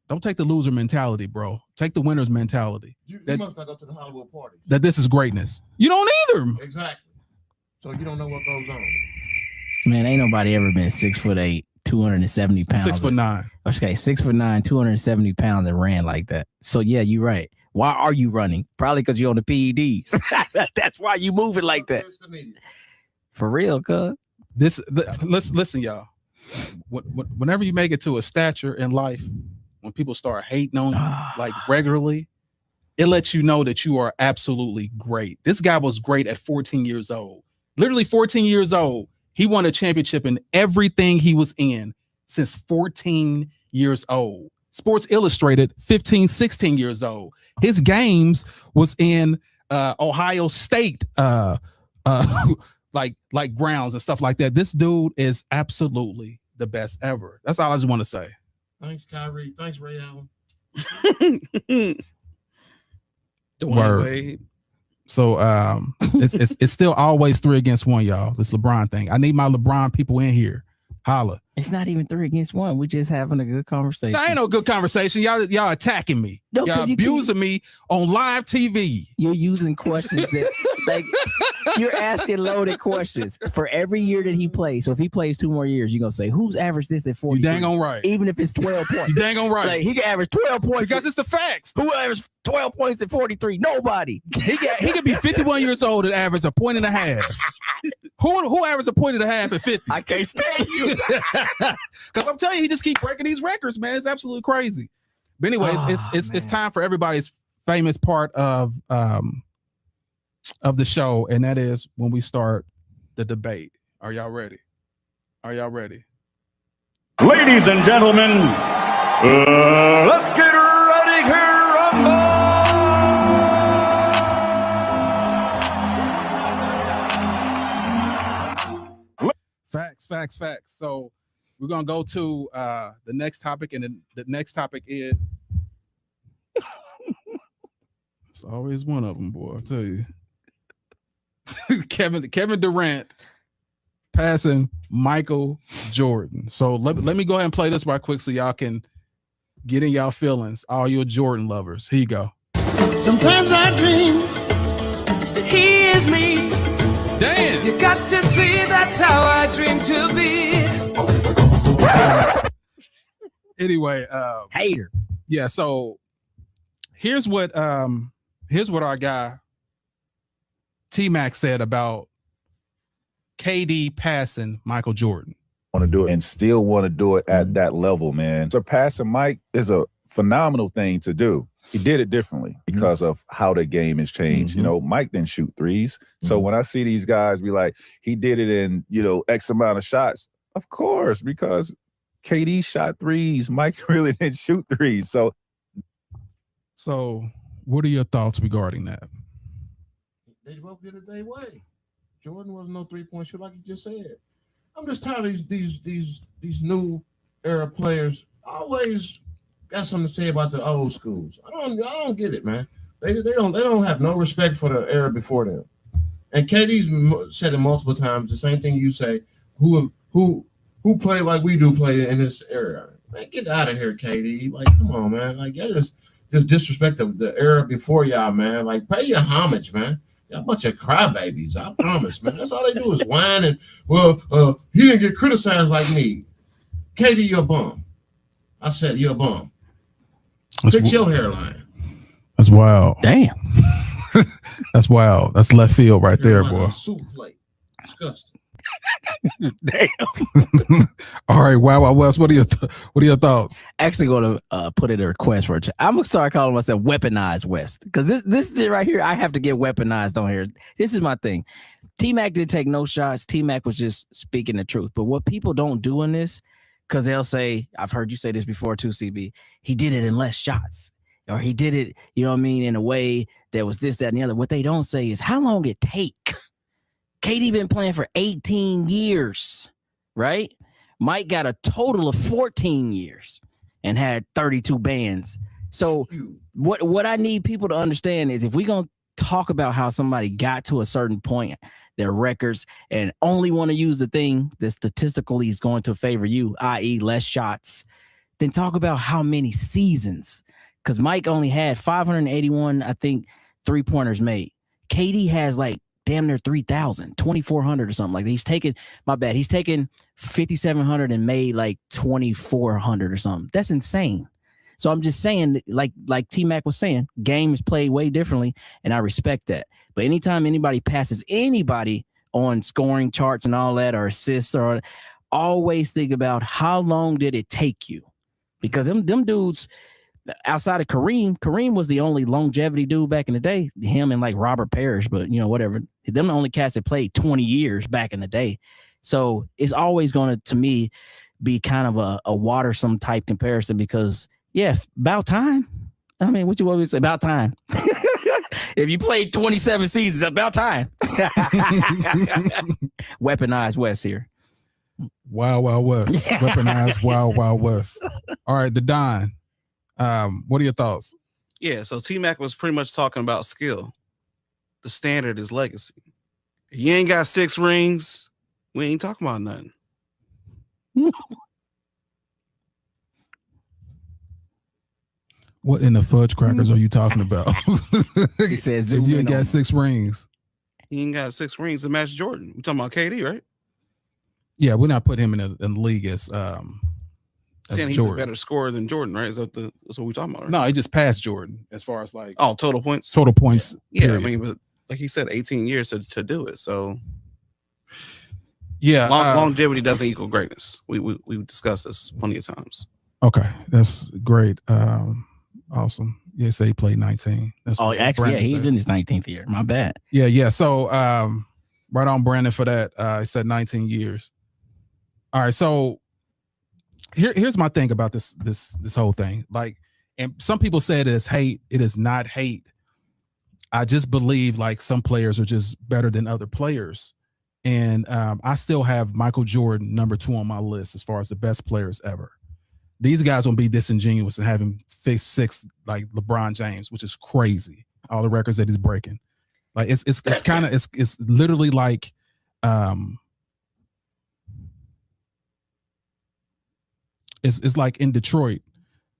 don't take the loser mentality, bro. Take the winner's mentality. You must not go to the Hollywood parties. That this is greatness. You don't either. Exactly. So you don't know what goes on. Man, ain't nobody ever been 6'8", 270 pounds. 6'9". Okay, 6'9", 270 pounds and ran like that. So yeah, you're right. Why are you running? Probably because you're on the PEDs. That's why you moving like that. For real, cuz. Listen, y'all. Whenever you make it to a stature in life, when people start hating on you like regularly, it lets you know that you are absolutely great. This guy was great at 14 years old. Literally 14 years old. He won a championship in everything he was in since 14 years old. Sports Illustrated, 15, 16 years old. His games was in Ohio State, like grounds and stuff like that. This dude is absolutely the best ever. That's all I just want to say. Thanks, Kyrie. Thanks, Ray Allen. Dwayne Wade. So it's still always 3 against 1, y'all. This LeBron thing. I need my LeBron people in here. Holla. It's not even 3 against 1. We're just having a good conversation. That ain't no good conversation. Y'all attacking me. No, y'all abusing me on live TV. You're using questions that like you're asking loaded questions for every year that he plays. So if he plays 2 more years, you're gonna say, who's averaged this at 40? You dang on right. Even if it's 12 points. You dang on right. Like, he can average 12 points. Because it's the facts. Who averaged 12 points at 43? Nobody. He could be 51 years old and average a point and a half. Who averaged a point and a half at 50? I can't stand you. Because I'm telling you, he just keep breaking these records, man. It's absolutely crazy. But anyways, it's time for everybody's famous part of the show, and that is when we start the debate. Are y'all ready? Are y'all ready? Ladies and gentlemen, let's get ready to rumble! Facts. So we're gonna go to the next topic, and the next topic is it's always one of them, boy. I tell you, Kevin Durant passing Michael Jordan. So let me go ahead and play this right quick so y'all can get in y'all feelings, all your Jordan lovers. Here you go. Sometimes I dream that he is me. Dance. You got to see that's how I dream to be. Anyway, Hater. Yeah, so here's what our guy T-Mac said about KD passing Michael Jordan. Want to do it and still want to do it at that level, man. Surpassing Mike is a phenomenal thing to do. He did it differently because of how the game has changed. You know, Mike didn't shoot threes. So when I see these guys be like, he did it in, X amount of shots, of course, because KD shot threes. Mike really didn't shoot threes. So what are your thoughts regarding that? They both did it their way. Jordan was no 3-point shooter, like you just said. I'm just tired of these new era players always got something to say about the old schools. I don't get it, man. They don't have no respect for the era before them. And KD's said it multiple times. The same thing you say. Who play like we do play in this era? Man, get out of here, KD. Like, come on, man. Like, that is just disrespect of the era before y'all, man. Like, pay your homage, man. Y'all a bunch of crybabies. I promise, man. That's all they do is whine and he didn't get criticized like me. KD, you're a bum. I said you're a bum. Fix your hairline. That's wild. Damn. That's wild. That's left field right there, Like boy. a soup plate. Disgusting. Damn. All right, wow, West. What are your thoughts? Actually, going to put in a request for it. I'm gonna start calling myself Weaponized West because this right here, I have to get weaponized on here. This is my thing. T-Mac didn't take no shots. T-Mac was just speaking the truth. But what people don't do in this, because they'll say, I've heard you say this before too, CB. He did it in less shots, or he did it, you know what I mean, in a way that was this, that, and the other. What they don't say is how long it take. KD been playing for 18 years, right? Mike got a total of 14 years and had 32 bands. So what I need people to understand is if we're going to talk about how somebody got to a certain point, their records, and only want to use the thing that statistically is going to favor you, i.e. less shots, then talk about how many seasons. Because Mike only had 581, I think, three-pointers made. KD has like damn near 3,000, 2,400 or something like that. He's taken 5,700 and made like 2,400 or something. That's insane. So I'm just saying, like T-Mac was saying, game is played way differently, and I respect that. But anytime anybody passes anybody on scoring charts and all that, or assists, or always think about how long did it take you? Because them dudes, outside of Kareem was the only longevity dude back in the day. Him and like Robert Parrish, but whatever. Them the only cats that played 20 years back in the day. So it's always going to me, be kind of a watersome type comparison because, yeah, about time. I mean, what you always say, about time. If you played 27 seasons, about time. Weaponized West here. Wild West. Weaponized Wild West. All right, the Don. What are your thoughts? Yeah, so T-Mac was pretty much talking about skill. The standard is legacy. If you ain't got 6 rings, we ain't talking about nothing. What in the fudge crackers are you talking about? He says, if you ain't got 6 rings. He ain't got 6 rings to match Jordan. We talking about KD, right? Yeah, we're not putting him in the league as saying he's a better scorer than Jordan, right? That's what we talking about, right? No, he just passed Jordan as far as like total points. Total points. Yeah, I mean, but like he said, 18 years to do it. So yeah, longevity doesn't equal greatness. We've discussed this plenty of times. Okay, that's great. Awesome. Yeah, say he played 19. That's actually, yeah, he's in his 19th year. My bad. Yeah. So right on Brandon for that. He said 19 years. All right, so here's my thing about this whole thing. Like, and some people say it is hate. It is not hate. I just believe like some players are just better than other players. And I still have Michael Jordan #2 on my list as far as the best players ever. These guys won't be disingenuous and having 5th, 6th like LeBron James, which is crazy. All the records that he's breaking. Like it's kind of it's literally like it's like in Detroit,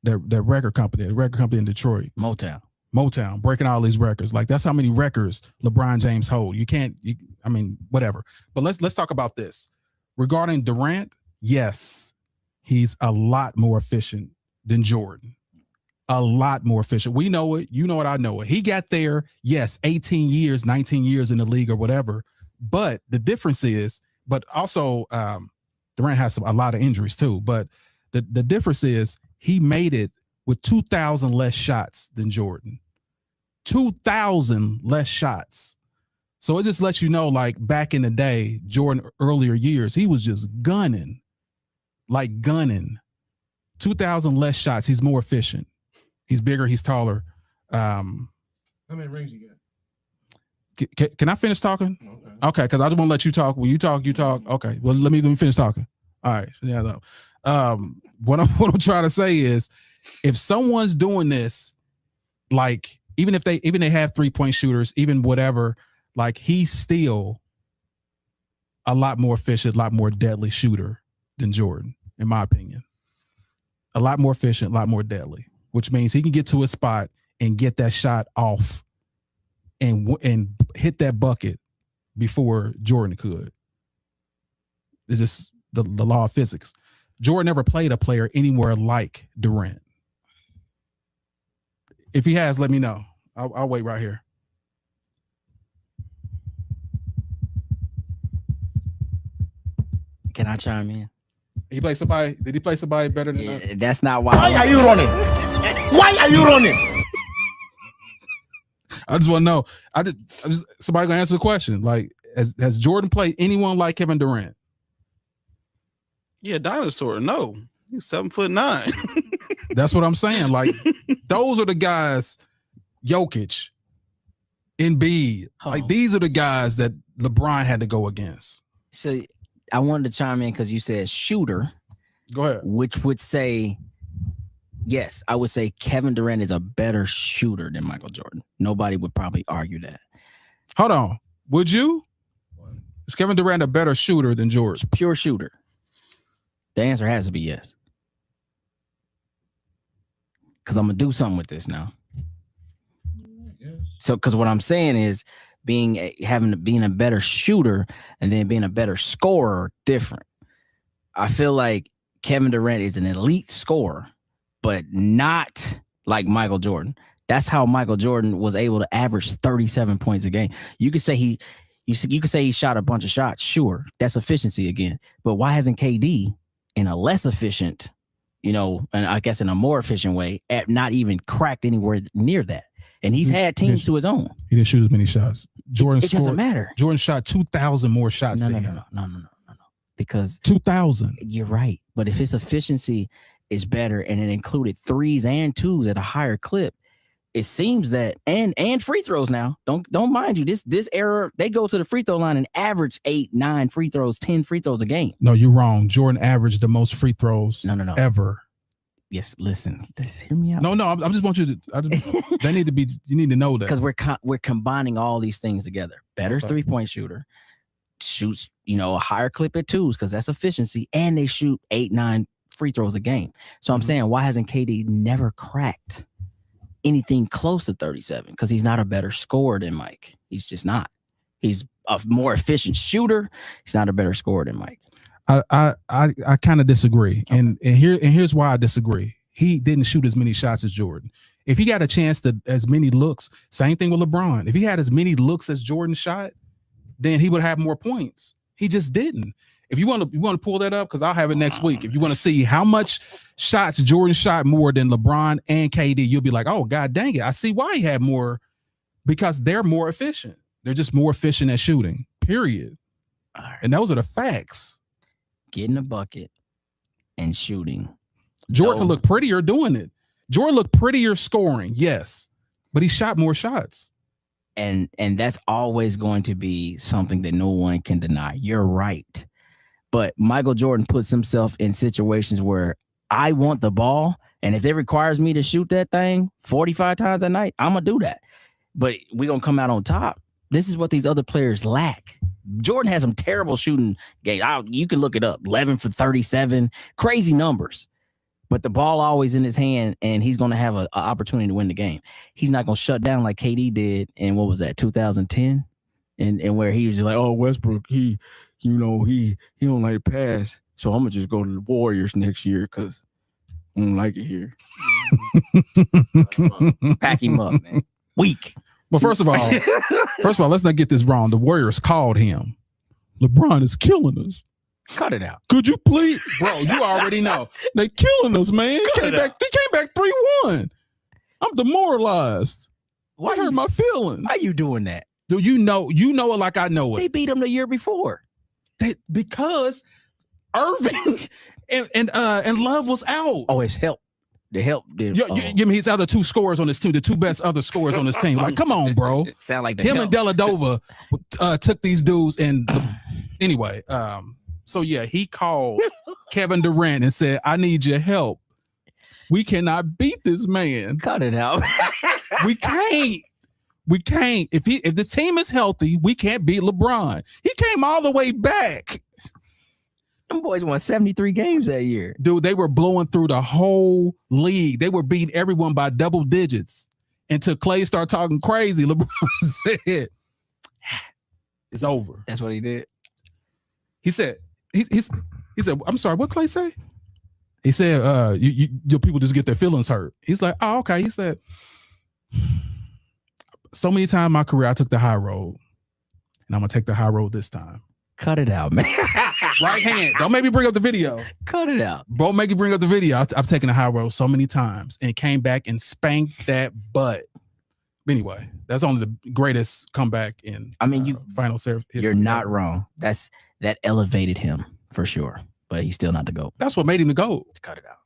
the record company in Detroit, Motown breaking all these records. Like that's how many records LeBron James hold. I mean, whatever. But let's talk about this. Regarding Durant, yes, he's a lot more efficient than Jordan. A lot more efficient. We know it. You know it. I know it. He got there, yes, 18 years, 19 years in the league or whatever. But the difference is, but also Durant has a lot of injuries too. But the difference is he made it with 2,000 less shots than Jordan. 2,000 less shots. So it just lets you know, like back in the day, Jordan earlier years, he was just gunning. 2,000 less shots. He's more efficient. He's bigger. He's taller. How many rings you got? Can I finish talking? Okay, because I just want to let you talk. When you talk, you talk. Okay, well, let me finish talking. All right. Yeah. No. What I'm trying to say is, if someone's doing this, like even if they have 3-point shooters, even whatever, like he's still a lot more efficient, a lot more deadly shooter than Jordan, in my opinion. A lot more efficient, a lot more deadly, which means he can get to a spot and get that shot off and hit that bucket before Jordan could. It's just the law of physics. Jordan never played a player anywhere like Durant. If he has, let me know. I'll wait right here. Can I chime in? Did he play somebody better than that? That's not why. Why are you running? Why are you running? I just want to know. I just somebody gonna answer the question. Like, has Jordan played anyone like Kevin Durant? Yeah, dinosaur. No, he's 7'9". That's what I'm saying. Like, those are the guys. Jokic, Embiid. Like, these are the guys that LeBron had to go against. So I wanted to chime in because you said shooter. Go ahead. Which would say, yes, I would say Kevin Durant is a better shooter than Michael Jordan. Nobody would probably argue that. Hold on. Would you? Is Kevin Durant a better shooter than Jordan? Pure shooter. The answer has to be yes. Because I'm going to do something with this now. So, because what I'm saying is being a better shooter and then being a better scorer, different. I feel like Kevin Durant is an elite scorer, but not like Michael Jordan. That's how Michael Jordan was able to average 37 points a game. You could say he shot a bunch of shots. Sure, that's efficiency again. But why hasn't KD in a less efficient, and I guess in a more efficient way, not even cracked anywhere near that? And he's had teams to his own. He didn't shoot as many shots. Jordan it doesn't matter. Jordan shot 2,000 more shots. No. Because 2,000. You're right. But if his efficiency is better and it included threes and twos at a higher clip, it seems that and free throws now. Don't mind you. This era, they go to the free throw line and average 8, 9 free throws, 10 free throws a game. No, you're wrong. Jordan averaged the most free throws ever. Yes, listen, hear me out. No, I just want you to. They need to be. You need to know that because we're combining all these things together. Better 3-point shooter, shoots a higher clip at twos because that's efficiency, and they shoot 8, 9 free throws a game. So I'm saying, why hasn't KD never cracked anything close to 37? Because he's not a better scorer than Mike. He's just not. He's a more efficient shooter. He's not a better scorer than Mike. I kind of disagree, and here's why I disagree. He didn't shoot as many shots as Jordan. If he got a chance to as many looks, same thing with LeBron. If he had as many looks as Jordan shot, then he would have more points. He just didn't. If you want to pull that up, because I'll have it next week. If you want to see how much shots Jordan shot more than LeBron and KD, you'll be like, oh God dang it, I see why he had more, because they're more efficient. They're just more efficient at shooting. Period. And those are the facts. Getting a bucket and shooting. Jordan looked prettier doing it. Jordan looked prettier scoring, yes, but he shot more shots. And that's always going to be something that no one can deny. You're right. But Michael Jordan puts himself in situations where I want the ball, and if it requires me to shoot that thing 45 times a night, I'm going to do that. But we're going to come out on top. This is what these other players lack. Jordan has some terrible shooting games. You can look it up. 11 for 37, crazy numbers. But the ball always in his hand, and he's going to have an opportunity to win the game. He's not going to shut down like KD did in, what was that, 2010? And where he was just like, oh, Westbrook, he don't like to pass, so I'm going to just go to the Warriors next year because I don't like it here. Pack him up, man. Weak. Well, first of all, let's not get this wrong. The Warriors called him. LeBron is killing us. Cut it out. Could you please, bro? You already know they killing us, man. They came back 3-1. I'm demoralized. Why hurt my feelings? Why you doing that? Do you know it like I know it? They beat him the year before. Because Irving and Love was out. Oh, it's help. The help did. Give me his other two scorers on this team, the two best other scorers on this team. Like, come on, bro. Sound like him and Deladova took these dudes and anyway. So yeah, he called Kevin Durant and said, "I need your help. We cannot beat this man. Cut it out. We can't. If the team is healthy, we can't beat LeBron. He came all the way back. Them boys won 73 games that year. Dude, they were blowing through the whole league. They were beating everyone by double digits. Until Clay started talking crazy, LeBron said, it's over. That's what he did. He said, he said, I'm sorry, what Clay say? He said, your people just get their feelings hurt. He's like, oh, okay. He said, So many times in my career, I took the high road, and I'm gonna take the high road this time. Cut it out, man. Right hand. Don't make me bring up the video. Cut it out. Don't make me bring up the video. I've taken the high road so many times and came back and spanked that butt. But anyway, that's only the greatest comeback in. I mean, final series. You're not wrong. That elevated him for sure, but he's still not the GOAT. That's what made him the GOAT. Cut it out.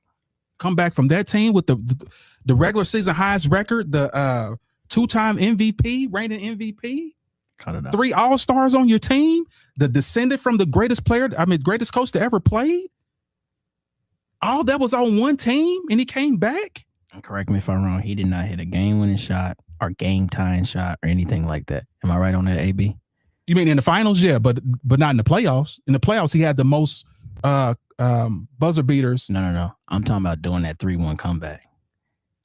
Come back from that team with the regular season highest record, the 2-time MVP, reigning MVP. Cut it out. 3 All-Stars on your team, the descendant from the greatest coach to ever played. All that was on one team, and he came back. Correct me if I'm wrong. He did not hit a game-winning shot or game-tying shot or anything like that. Am I right on that, AB? You mean in the finals? Yeah, but not in the playoffs. In the playoffs, he had the most buzzer beaters. No. I'm talking about doing that 3-1 comeback.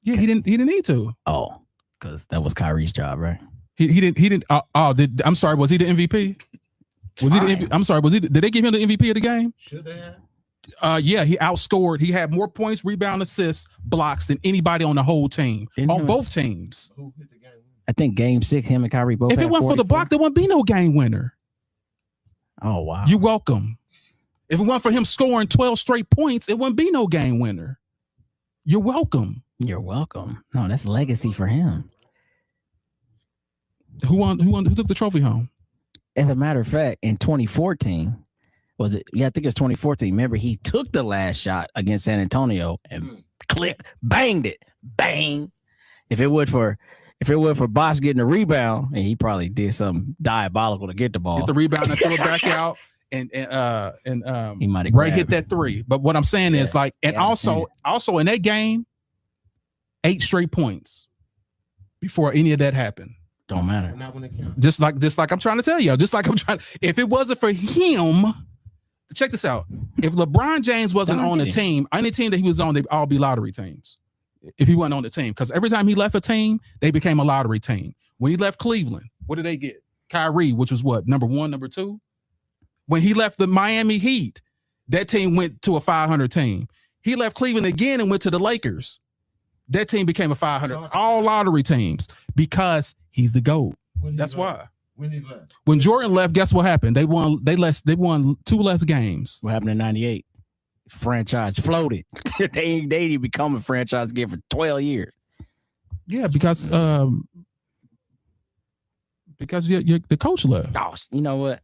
Yeah, he didn't need to. Oh, because that was Kyrie's job, right? He didn't. I'm sorry. Was he the MVP? Was he the MVP? I'm sorry. Did they give him the MVP of the game? Should they have? Yeah, he outscored. He had more points, rebound, assists, blocks than anybody on the whole team, on both teams. Who hit the game? I think game 6, him and Kyrie both. If it wasn't for the block, there wouldn't be no game winner. Oh wow! You're welcome. If it wasn't for him scoring 12 straight points, it wouldn't be no game winner. You're welcome. You're welcome. No, that's legacy for him. Who won? Who took the trophy home? As a matter of fact, in 2014, was it? Yeah, I think it was 2014. Remember, he took the last shot against San Antonio and banged it, bang. If it would for Bosh getting a rebound, and he probably did something diabolical to get the ball, get the rebound and throw it back out, and he might have Ray hit that 3. But what I'm saying is like, and also in that game, 8 straight points before any of that happened. Don't matter. Not when it counts. Just like I'm trying to tell you, if it wasn't for him, check this out. If LeBron James wasn't on the team, any team that he was on, they'd all be lottery teams. If he wasn't on the team, because every time he left a team, they became a lottery team. When he left Cleveland, what did they get? Kyrie, which was what, number 1, number 2? When he left the Miami Heat, that team went to a 500 team. He left Cleveland again and went to the Lakers. That team became a 500. All lottery teams because he's the GOAT. That's why. When he left. When Jordan left, guess what happened? They won 2 less games. What happened in '98? Franchise floated. they didn't become a franchise again for 12 years. Yeah, because the coach left. Oh, you know what?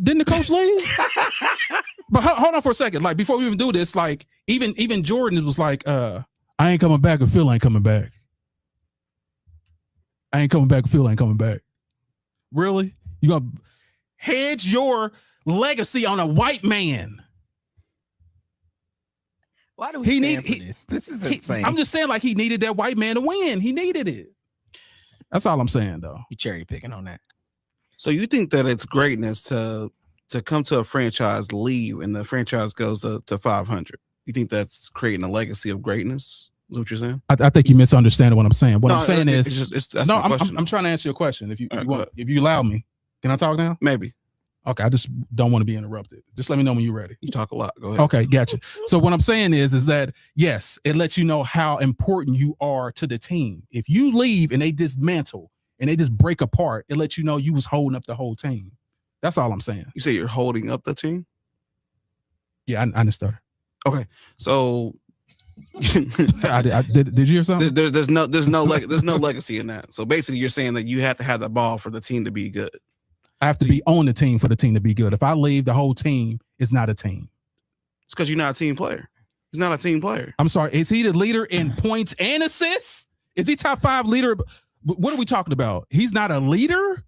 Didn't the coach leave? But hold on for a second. Like, before we even do this, like even Jordan was like, I ain't coming back if Phil ain't coming back. I ain't coming back if Phil ain't coming back. Really? You gonna hedge your legacy on a white man? Why do we stand for this? This is insane. I'm just saying, like, he needed that white man to win. He needed it. That's all I'm saying, though. You cherry picking on that. So you think that it's greatness to come to a franchise, leave, and the franchise goes to 500? You think that's creating a legacy of greatness? Is what you're saying? I think you misunderstand what I'm saying. What I'm saying I'm trying to answer your question. If you want, if you allow me, can I talk now? Maybe. Okay, I just don't want to be interrupted. Just let me know when you're ready. You talk a lot. Go ahead. Okay, gotcha. So what I'm saying is that, yes, it lets you know how important you are to the team. If you leave and they dismantle and they just break apart, it lets you know you was holding up the whole team. That's all I'm saying. You say you're holding up the team? Yeah, I understand. Okay, so did you hear something? There's no legacy in that. So basically, you're saying that you have to have the ball for the team to be good. I have to be on the team for the team to be good. If I leave, the whole team is not a team. It's because you're not a team player. He's not a team player. I'm sorry. Is he the leader in points and assists? Is he top 5 leader? What are we talking about? He's not a leader?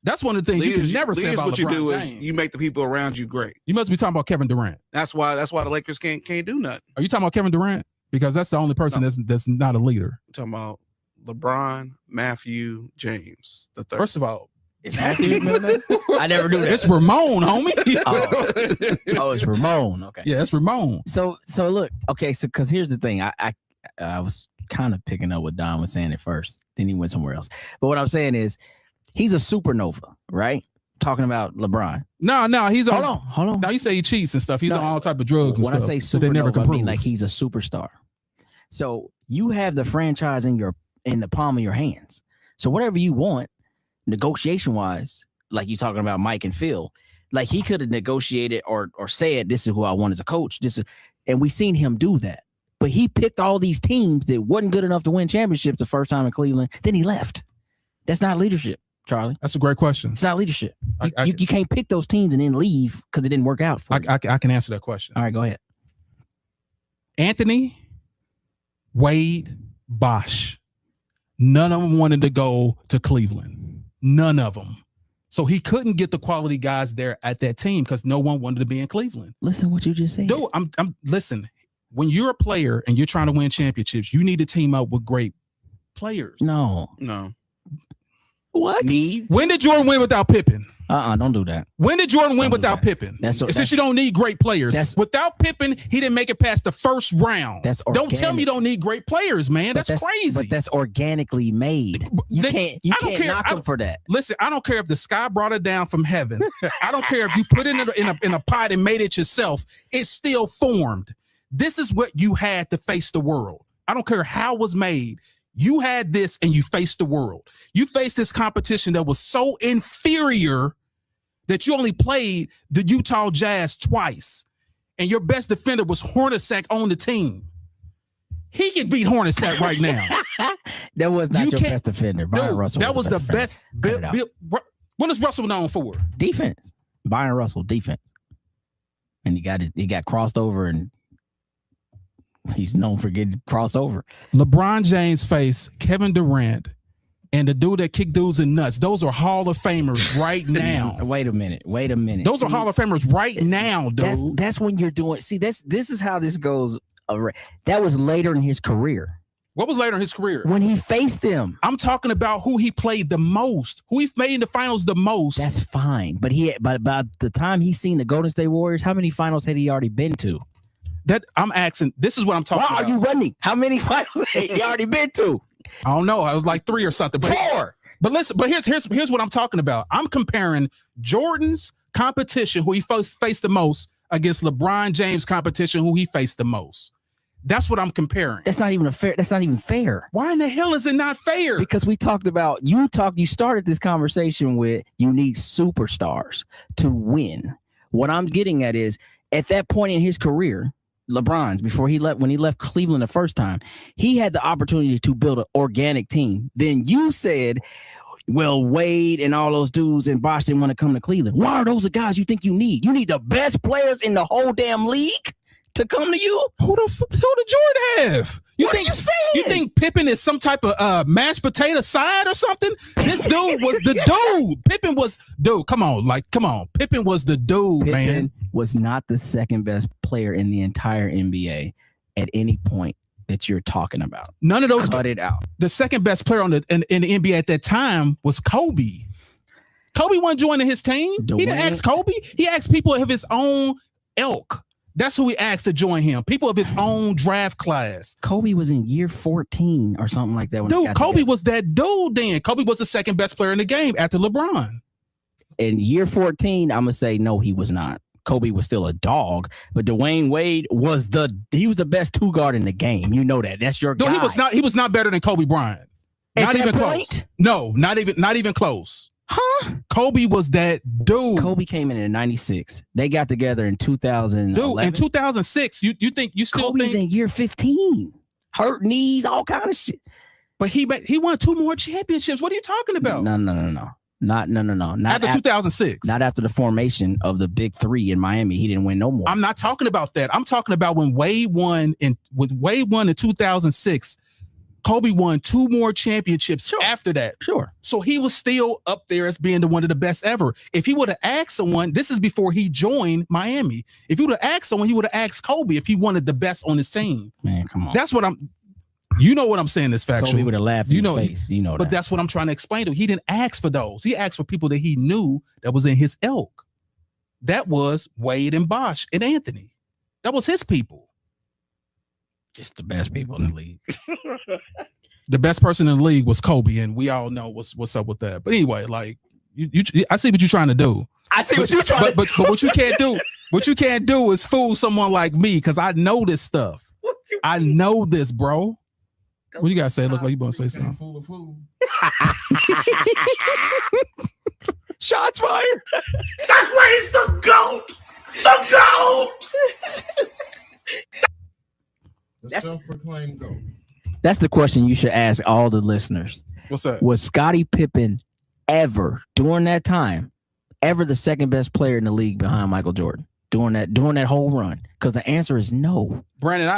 That's one of the things you can never say about what LeBron you do James. is you make the people around you great. You must be talking about Kevin Durant. That's why the Lakers can't do nothing. Are you talking about Kevin Durant? Because that's the only person that's not a leader. I'm talking about LeBron, Matthew, James, the third. First of all, is Matthew? I never knew that. It's Ramon, homie. Oh, it's Ramon. Okay. Yeah, it's Ramon. So look, okay, so because here's the thing. I was kind of picking up what Don was saying at first. Then he went somewhere else. But what I'm saying is he's a supernova, right? Talking about LeBron. No, he's on. Hold on. Now you say he cheats and stuff. He's on all type of drugs and when stuff. I say so they never supernova, can I prove. mean like he's a superstar. So you have the franchise in in the palm of your hands. So whatever you want, negotiation wise, like you talking about Mike and Phil, like he could have negotiated or said, "This is who I want as a coach." And we seen him do that. But he picked all these teams that wasn't good enough to win championships the first time in Cleveland. Then he left. That's not leadership, Charlie. That's a great question. It's not leadership. You can't pick those teams and then leave because it didn't work out for you. I can answer that question. All right, go ahead. Anthony, Wade, Bosh. None of them wanted to go to Cleveland. None of them. So he couldn't get the quality guys there at that team because no one wanted to be in Cleveland. Listen to what you just said. Dude, listen. When you're a player and you're trying to win championships, you need to team up with great players. No. What? When did Jordan win without Pippen? Don't do that. When did Jordan win without Pippen? Since you don't need great players. Without Pippen, he didn't make it past the first round. Don't tell me you don't need great players, man. That's crazy. But that's organically made. You can't knock him for that. Listen, I don't care if the sky brought it down from heaven. I don't care if you put it in a pot and made it yourself. It's still formed. This is what you had to face the world. I don't care how it was made. You had this and you faced the world. You faced this competition that was so inferior that you only played the Utah Jazz twice. And your best defender was Hornacek on the team. He can beat Hornacek right now. That was not your best defender. Byron Russell. That was the best. What is Russell known for? Defense. Byron Russell, defense. And he got crossed over and he's known for getting crossed over. LeBron James faced Kevin Durant and the dude that kicked dudes in nuts. Those are Hall of Famers right now. Wait a minute. Those are Hall of Famers right now, dude. That's when you're doing. See, this is how this goes. That was later in his career. What was later in his career? When he faced them. I'm talking about who he played the most, who he made in the finals the most. That's fine. But by the time he's seen the Golden State Warriors, how many finals had he already been to? That I'm asking. This is what I'm talking about. Why are you running? How many finals had he already been to? I don't know. I was like 3 or something. But 4. But listen. But here's what I'm talking about. I'm comparing Jordan's competition, who he faced the most, against LeBron James' competition, who he faced the most. That's what I'm comparing. That's not even fair. Why in the hell is it not fair? Because we talked about you started this conversation with you need superstars to win. What I'm getting at is at that point in his career, LeBron's when he left Cleveland the first time, he had the opportunity to build an organic team. Then you said, well, Wade and all those dudes and Bosh didn't want to come to Cleveland. Why are those the guys you think you need? You need the best players in the whole damn league to come to you? Who did Jordan have? What are you saying? You think Pippen is some type of mashed potato side or something? This dude was the dude. Pippen was dude. Come on. Pippen was the dude, Pippen man. Was not the second best player in the entire NBA at any point that you're talking about. None of those. Cut it out. The second best player in the NBA at that time was Kobe. Kobe wasn't joining his team. He didn't ask Kobe. He asked people of his own ilk. That's who he asked to join him. People of his own draft class. Kobe was in year 14 or something like that. Dude, Kobe was that dude then. Kobe was the second best player in the game after LeBron. In year 14, I'm going to say no, he was not. Kobe was still a dog, but Dwayne Wade was the best 2 guard in the game. You know that. That's your guy. He was not better than Kobe Bryant. Not even close. No, not even close. Huh? Kobe was that dude. Kobe came in 96. They got together in 2011. Dude, in 2006, you still Kobe's in year 15. Hurt knees, all kind of shit. But he won 2 more championships. What are you talking about? No. Not after 2006. Not after the formation of the Big 3 in Miami. He didn't win no more. I'm not talking about that. I'm talking about when Wade won in 2006. Kobe won 2 more championships after that. Sure. So he was still up there as being one of the best ever. If he would have asked someone, this is before he joined Miami. If he would have asked someone, he would have asked Kobe if he wanted the best on his team. Man, come on. That's what you know what I'm saying is factual. Kobe would have laughed in his face. You know but that's what I'm trying to explain to him. He didn't ask for those. He asked for people that he knew that was in his ilk. That was Wade and Bosh and Anthony. That was his people. Just the best people in the league. The best person in the league was Kobe, and we all know what's up with that. But anyway, like I see what you're trying to do. What you're trying to do. But what you can't do is fool someone like me because I know this stuff. I know this, bro. Go. What you gotta say? Look like you want to say something. Fool. Shots fired. That's why he's the GOAT. The GOAT. The self-proclaimed GOAT. That's the question you should ask all the listeners. What's that? Was Scottie Pippen ever during that time the second best player in the league behind Michael Jordan during that whole run? Because the answer is no. Brandon,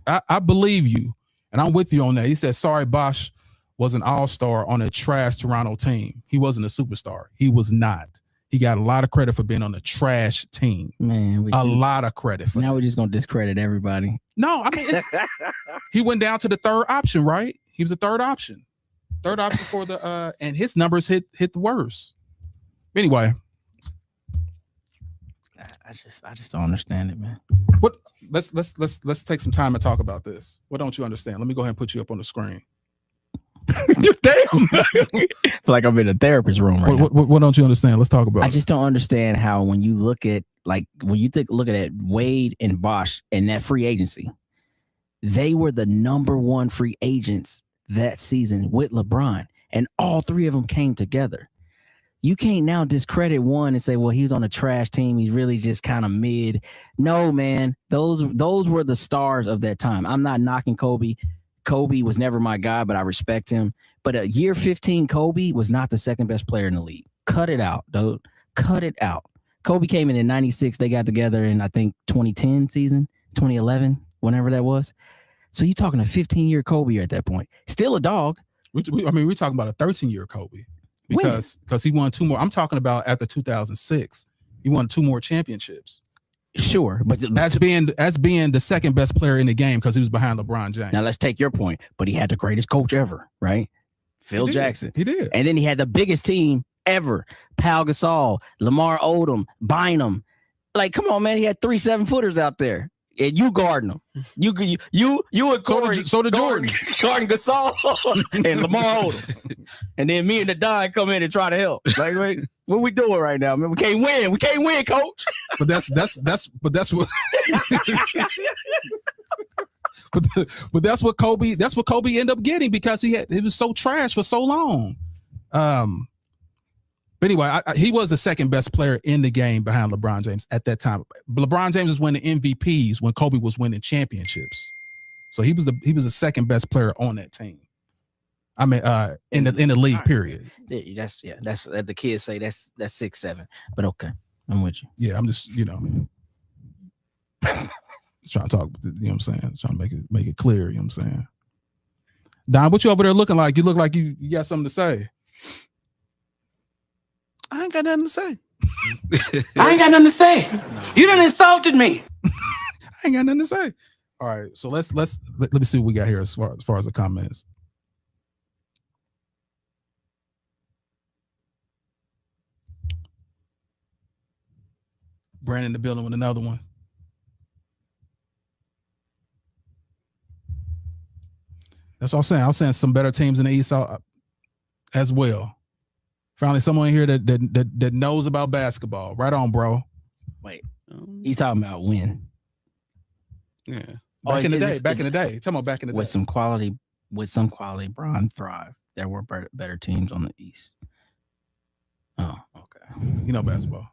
I believe you, and I'm with you on that. He said, sorry, Bosh was an all-star on a trash Toronto team. He wasn't a superstar. He was not. He got a lot of credit for being on a trash team. Man, lot of credit for now that. we're just gonna discredit everybody. No, I mean he went down to the third option, right? He was the third option for the and his numbers hit the worst. Anyway, I just don't understand it, man. what? Let's take some time to talk about this. What don't you understand? Let me go ahead and put you up on the screen. Damn. I feel like I'm in a therapist room right now. What don't you understand? Let's talk about I just don't understand how when you look at look at Wade and Bosh and that free agency, they were the number one free agents that season with LeBron, and all three of them came together. You can't now discredit one and say, well, he's on a trash team. He's really just kind of mid. No, man, those were the stars of that time. I'm not knocking Kobe. Kobe was never my guy, but I respect him. But a year 15 Kobe was not the second best player in the league. Cut it out, dude. Cut it out. Kobe came in 96. They got together in, I think, 2010 season, 2011, whenever that was. So you're talking a 15-year Kobe at that point. Still a dog. we're talking about a 13-year Kobe because he won 2 more. I'm talking about after 2006. He won 2 more championships. Sure, but as being the second best player in the game because he was behind LeBron James. Now let's take your point. But he had the greatest coach ever, right? Phil Jackson. He did. And then he had the biggest team ever. Pau Gasol, Lamar Odom, Bynum. Like, come on, man. He had 3 7-footers out there. And you guarding them. You and Corey. So did Jordan. Guarding Gasol and Lamar Odom. And then me and the Don come in and try to help. Like, wait, what we doing right now, man? We can't win. We can't win, coach. But that's what but that's what Kobe ended up getting because he was so trash for so long. But anyway, he was the second best player in the game behind LeBron James at that time. LeBron James was winning MVPs when Kobe was winning championships. So he was the second best player on that team. I mean, in the league period. That's the kids say that's 6'7", but okay, I'm with you. Yeah, I'm just trying to talk. You know what I'm saying? Trying to make it clear. You know what I'm saying? Don, what you over there looking like? You look like you got something to say. I ain't got nothing to say. I ain't got nothing to say. You done insulted me. I ain't got nothing to say. All right, so let me see what we got here as far as the comments. Brandon in the building with another one. That's what I'm saying. I'm saying some better teams in the East as well. Finally, someone here that knows about basketball. Right on, bro. Wait, he's talking about when? Yeah. Back in the day. Talking about back in the day. With some quality, Bron thrived. There were better teams on the East. Oh, okay. You know basketball.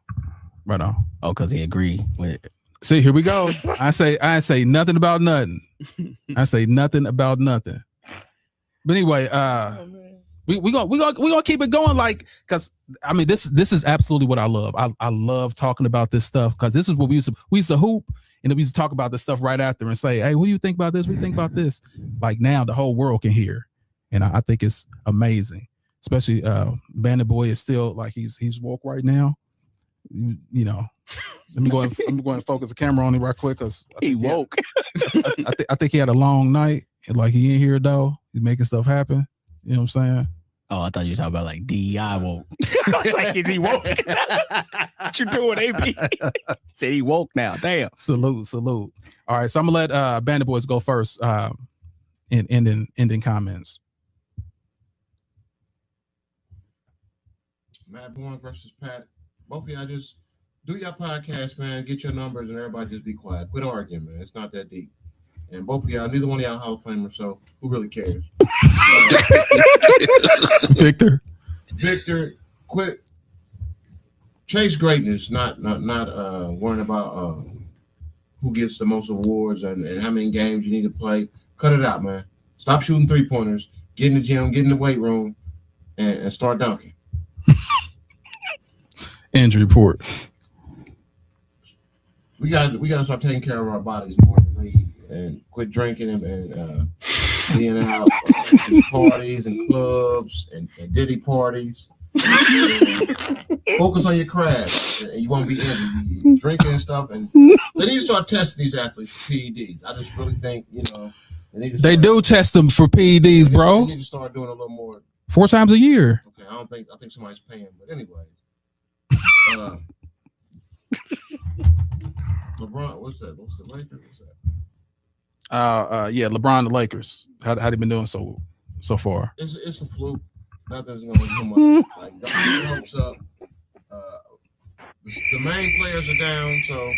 Right on. Oh, because he agreed with it. See, here we go. I say nothing about nothing. I say nothing about nothing. But anyway, we gonna keep it going, like, because I mean this is absolutely what I love. I love talking about this stuff because this is what we used to hoop, and then we used to talk about this stuff right after and say, hey, what do you think about this? What do you think about this? Like now the whole world can hear, and I think it's amazing. Especially Bandit Boy is still like he's woke right now. You know, I'm going to focus the camera on him right quick because he woke. I think he had a long night. And like he in here though, he's making stuff happen. You know what I'm saying? Oh, I thought you were talking about like DEI woke. I was like, is he woke? What you doing, AB? Said he woke now. Damn. Salute. All right, so I'm gonna let Bandit Boys go first. In ending comments. Matt Bourne versus Pat. Both of y'all just do your podcast, man. Get your numbers and everybody just be quiet. Quit arguing, man. It's not that deep. And both of y'all, neither one of y'all Hall of Famers, so who really cares? Victor, quit. Chase greatness, not worrying about who gets the most awards and how many games you need to play. Cut it out, man. Stop shooting 3-pointers. Get in the gym, get in the weight room, and start dunking. injury report. We got to start taking care of our bodies more in the league and quit drinking and being out at parties and clubs and diddy parties. Focus on your craft, and you won't be injured. You drinking and stuff, and they need to start testing these athletes for PEDs. I just really think they do test them for PEDs, bro. They need to start doing a little more. 4 times a year. Okay, I think somebody's paying, but anyways. LeBron, what's that? What's the Lakers? What's that? Yeah, LeBron, the Lakers. How they been doing so far? It's a fluke. Nothing's gonna come up. Like, don't get your hopes up. The main players are down, so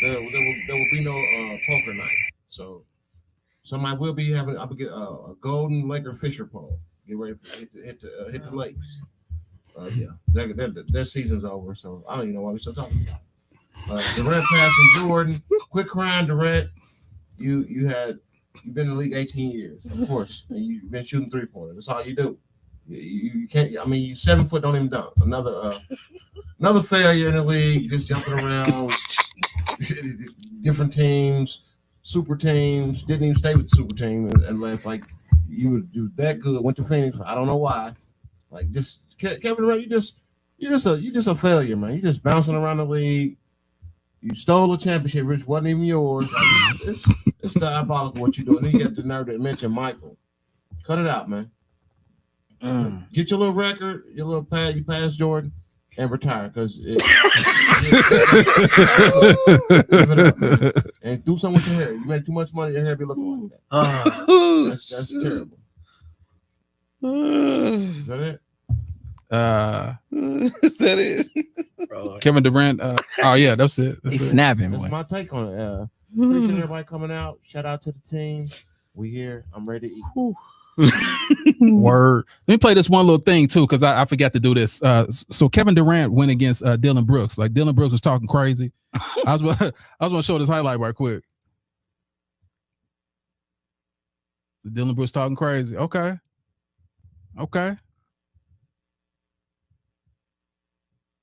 there will be no poker night. So somebody will be having. I'll get a golden Laker Fisher pole. Get ready to hit the lakes. Their season's over, so I don't even know why we're still talking about it. Durant passing Jordan. Quit crying, Durant. You've been in the league 18 years, of course, and you've been shooting 3-pointers. That's all you do. You can't. I mean, you 7 foot, don't even dunk. Another failure in the league, just jumping around. Different teams, super teams. Didn't even stay with the super team and left. Like, you would do that good. Went to Phoenix. I don't know why. Like, just Kevin Durant, you just a failure, man. You just bouncing around the league. You stole a championship, which wasn't even yours. Like, it's diabolical what you're doing. Then you got the nerve to mention Michael. Cut it out, man. Get your little record, your little pad, you pass Jordan, and retire because give it up, man. And do something with your hair. You make too much money, your hair be looking like that. That's terrible. Is that it? Is that it? Kevin Durant. Oh yeah, that's it. He's snapping. That's my take on it. Appreciate everybody coming out. Shout out to the team. We here. I'm ready to eat. Word. Let me play this one little thing too, because I forgot to do this. So Kevin Durant went against Dylan Brooks. Like, Dylan Brooks was talking crazy. I was going to show this highlight right quick. Dylan Brooks talking crazy. Okay.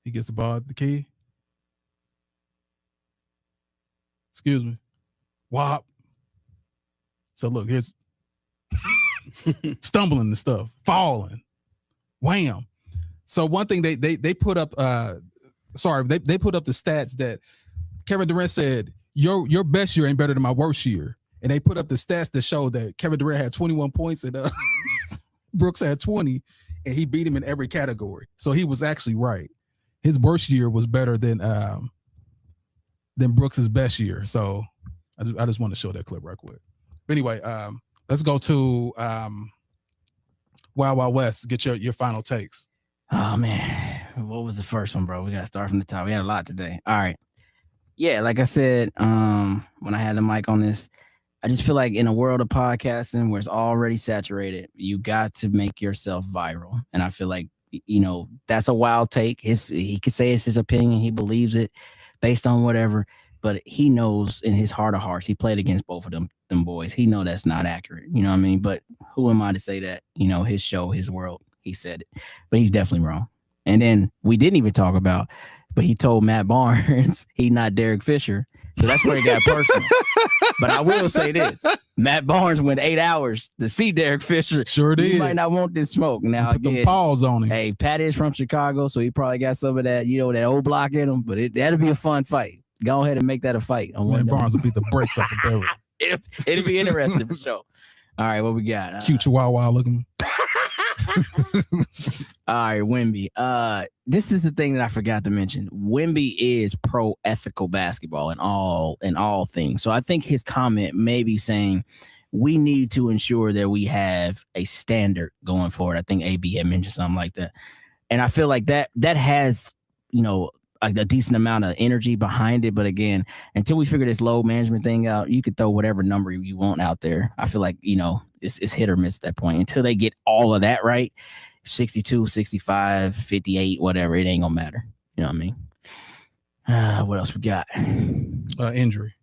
He gets the ball at the key. Excuse me. Wop. So look, here's stumbling and stuff, falling, wham. So one thing they put up, they put up the stats that Kevin Durant said your best year ain't better than my worst year, and they put up the stats that show that Kevin Durant had 21 points and Brooks had 20, and he beat him in every category. So he was actually right. His worst year was better than Brooks's best year. So I just want to show that clip right quick. But anyway, let's go to Wild Wild West. Get your final takes. Oh man, what was the first one, bro? We gotta start from the top. We had a lot today. All right. Yeah, like I said, when I had the mic on this, I just feel like in a world of podcasting where it's already saturated, you got to make yourself viral. And I feel like, that's a wild take. He could say it's his opinion. He believes it based on whatever, but he knows in his heart of hearts, he played against both of them boys. He know that's not accurate. You know what I mean? But who am I to say that, his show, his world, he said it, but he's definitely wrong. And then we didn't even talk about, but he told Matt Barnes he not Derek Fisher. So that's where he got personal. But I will say this. Matt Barnes went 8 hours to see Derek Fisher. Sure did. He might not want this smoke. Now, put them paws on him. Hey, Pat is from Chicago, so he probably got some of that, that old block in him. But that'll be a fun fight. Go ahead and make that a fight. Matt Barnes will beat the brakes off of Derek. It'll be interesting for sure. All right, what we got? Cute chihuahua looking. All right, Wemby. This is the thing that I forgot to mention. Wemby is pro-ethical basketball in all things. So I think his comment may be saying we need to ensure that we have a standard going forward. I think AB had mentioned something like that. And I feel like that has, a decent amount of energy behind it. But again, until we figure this load management thing out, you could throw whatever number you want out there. I feel like, it's hit or miss at that point. Until they get all of that right, 62, 65, 58, whatever, it ain't gonna matter. You know what I mean? What else we got? Injury.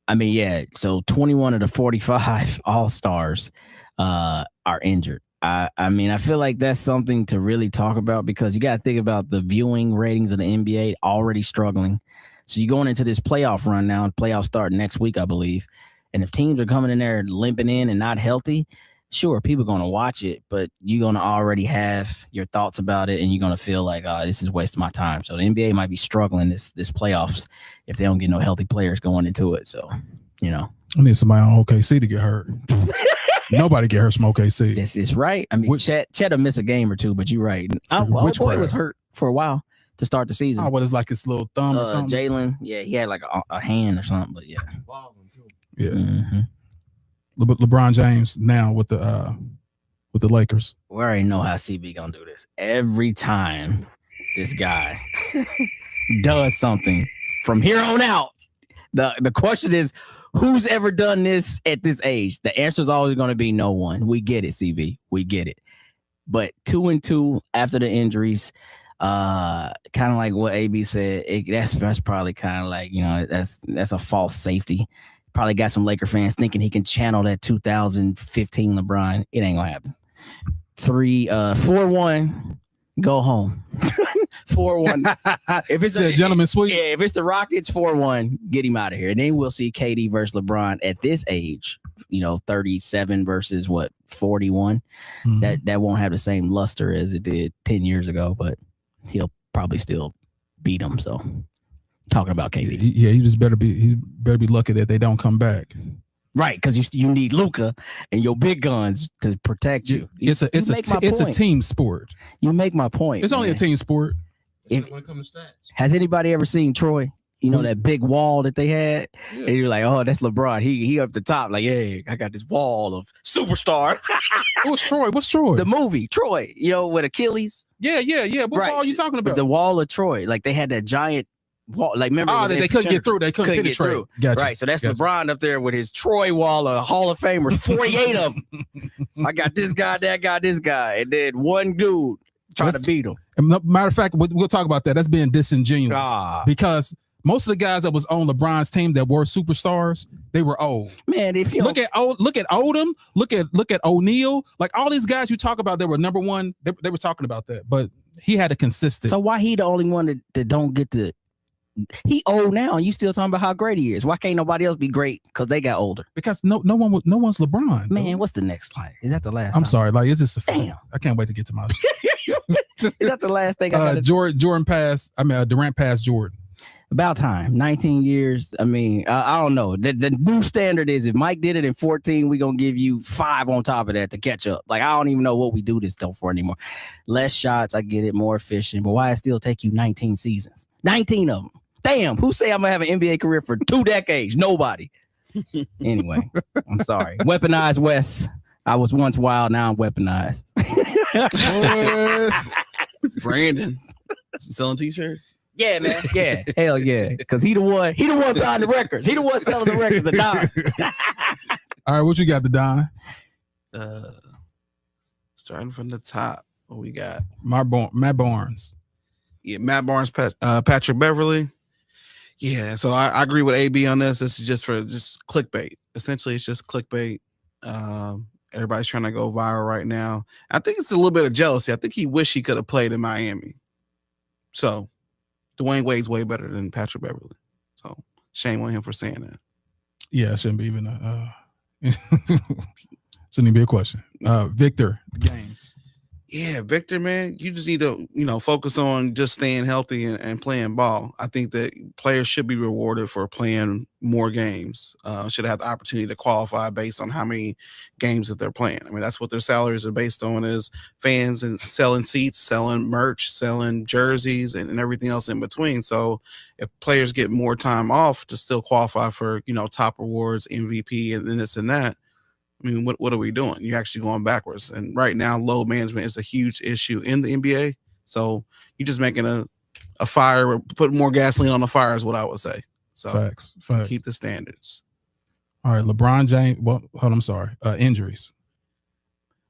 I mean, yeah. So 21 of the 45 All-Stars are injured. I mean, I feel like that's something to really talk about because you got to think about the viewing ratings of the NBA already struggling. So you're going into this playoff run now, and playoffs start next week, I believe. And if teams are coming in there limping in and not healthy, sure, people are going to watch it, but you're going to already have your thoughts about it, and you're going to feel like, this is wasting my time. So the NBA might be struggling this playoffs if they don't get no healthy players going into it. So, I need somebody on OKC to get hurt. Nobody get hurt from OKC. This is right. I mean, Chet will miss a game or two, but you're right. Boy was hurt for a while to start the season. What is like his little thumb or something? Jalen, yeah, he had like a hand or something, but yeah. Yeah. Mm-hmm. LeBron James now with the Lakers. We already know how CB gonna do this. Every time this guy does something from here on out, the question is, who's ever done this at this age? The answer is always going to be no one. We get it, CB. We get it. But 2-2 after the injuries, kind of like what AB said, that's probably kind of like, that's a false safety. Probably got some Laker fans thinking he can channel that 2015 LeBron. It ain't gonna happen. 4-1, go home. 4-1. If it's a gentleman's sweep, yeah. If it's the Rockets, 4-1, get him out of here. And then we'll see KD versus LeBron at this age. 37 versus 41. Mm-hmm. That won't have the same luster as it did 10 years ago, but he'll probably still beat him. So, talking about KD, yeah, he better be lucky that they don't come back. Right, because you need Luka and your big guns to protect you. It's a team sport. You make my point. It's only a team sport. When it comes to stats. Has anybody ever seen Troy? That big wall that they had? Yeah. And you're like, oh, that's LeBron. He up the top. Like, hey, I got this wall of superstars. What's Troy? The movie, Troy, with Achilles. Yeah. What wall are you talking about? The wall of Troy. Like, they had that giant wall. Like, remember? They couldn't get through. They couldn't penetrate. Get through. Gotcha. Right, so that's LeBron up there with his Troy wall of Hall of Famers, 48 of them. I got this guy, that guy, this guy. And then one dude trying to beat him. Matter of fact, we'll talk about that. That's being disingenuous because most of the guys that was on LeBron's team that were superstars, they were old. Man, if you look at Odom, look at O'Neal, like all these guys you talk about, they were number one. They were talking about that, but he had a consistent. So why he the only one that don't get to? He old now, and you still talking about how great he is. Why can't nobody else be great because they got older? Because no one's LeBron. Man, what's the next slide? Is that the last? I'm sorry, like it's just a damn. I can't wait to get to my. Is that the last thing? Durant passed Jordan. About time. 19 years. I mean, I don't know. The new standard is if Mike did it in 14, we're going to give you 5 on top of that to catch up. Like, I don't even know what we do this stuff for anymore. Less shots, I get it, more efficient. But why it still take you 19 seasons? 19 of them. Damn, who say I'm going to have an NBA career for 2 decades? Nobody. Anyway, I'm sorry. Weaponized West. I was once wild, now I'm weaponized. Brandon. Selling t-shirts? Yeah, man. Yeah. Hell yeah. Because he the one buying the records. He the one selling the records to Don. All right, what you got, the Don? Starting from the top, what we got? Matt Barnes. Yeah, Matt Barnes, Patrick Beverly. Yeah, so I agree with AB on this. This is just clickbait. Essentially, it's just clickbait. Everybody's trying to go viral right now. I think it's a little bit of jealousy. I think he wished he could have played in Miami. So Dwayne Wade's way better than Patrick Beverly. So shame on him for saying that. Yeah, it shouldn't be even shouldn't even be a question. Victor, games. Yeah, Victor, man, you just need to, focus on just staying healthy and playing ball. I think that players should be rewarded for playing more games. Should have the opportunity to qualify based on how many games that they're playing. I mean, that's what their salaries are based on, is fans and selling seats, selling merch, selling jerseys, and everything else in between. So if players get more time off to still qualify for, top rewards, MVP, and this and that, I mean, what are we doing? You're actually going backwards. And right now, load management is a huge issue in the NBA. So you're just making a a fire, put more gasoline on the fire is what I would say. So Facts. keep the standards. All right, LeBron James. Well, hold on, I'm sorry. Injuries.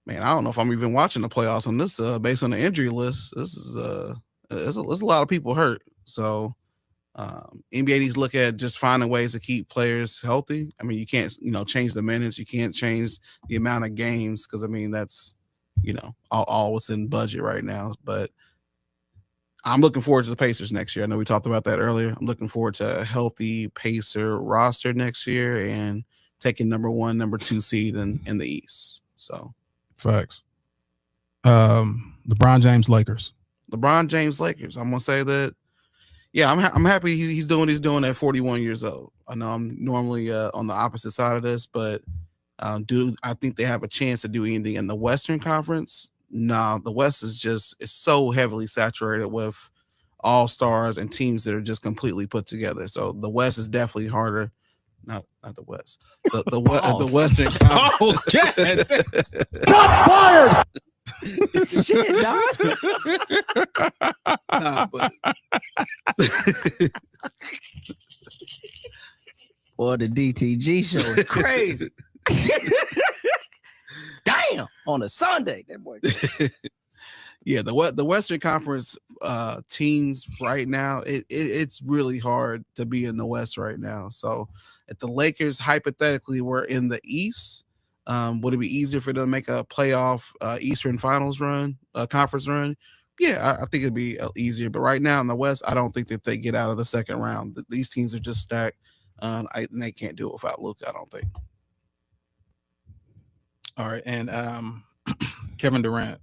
Man, I don't know if I'm even watching the playoffs on this. Based on the injury list, this is there's a lot of people hurt. So NBA needs to look at just finding ways to keep players healthy. I mean, you can't change the minutes. You can't change the amount of games because I mean that's all what's in budget right now. But I'm looking forward to the Pacers next year. I know we talked about that earlier. I'm looking forward to a healthy Pacer roster next year and taking number 1, number 2 seed in the East. So, facts. LeBron James Lakers. LeBron James Lakers. I'm gonna say that. Yeah, I'm happy he's doing what he's doing at 41 years old. I know I'm normally on the opposite side of this, but do I think they have a chance to do anything in the Western Conference? No, the West is so heavily saturated with all-stars and teams that are just completely put together. So the West is definitely harder. Not the West. The Western Conference. Shots fired! Shit, dog. Nah, but Boy, the DTG show is crazy. Damn, on a Sunday, that boy. Yeah, the Western Conference teams right now, it's really hard to be in the West right now. So if the Lakers hypothetically were in the East, would it be easier for them to make a playoff Eastern Finals run, conference run? Yeah, I think it'd be easier. But right now in the West, I don't think that they get out of the second round. These teams are just stacked. And they can't do it without Luka, I don't think. All right, and Kevin Durant.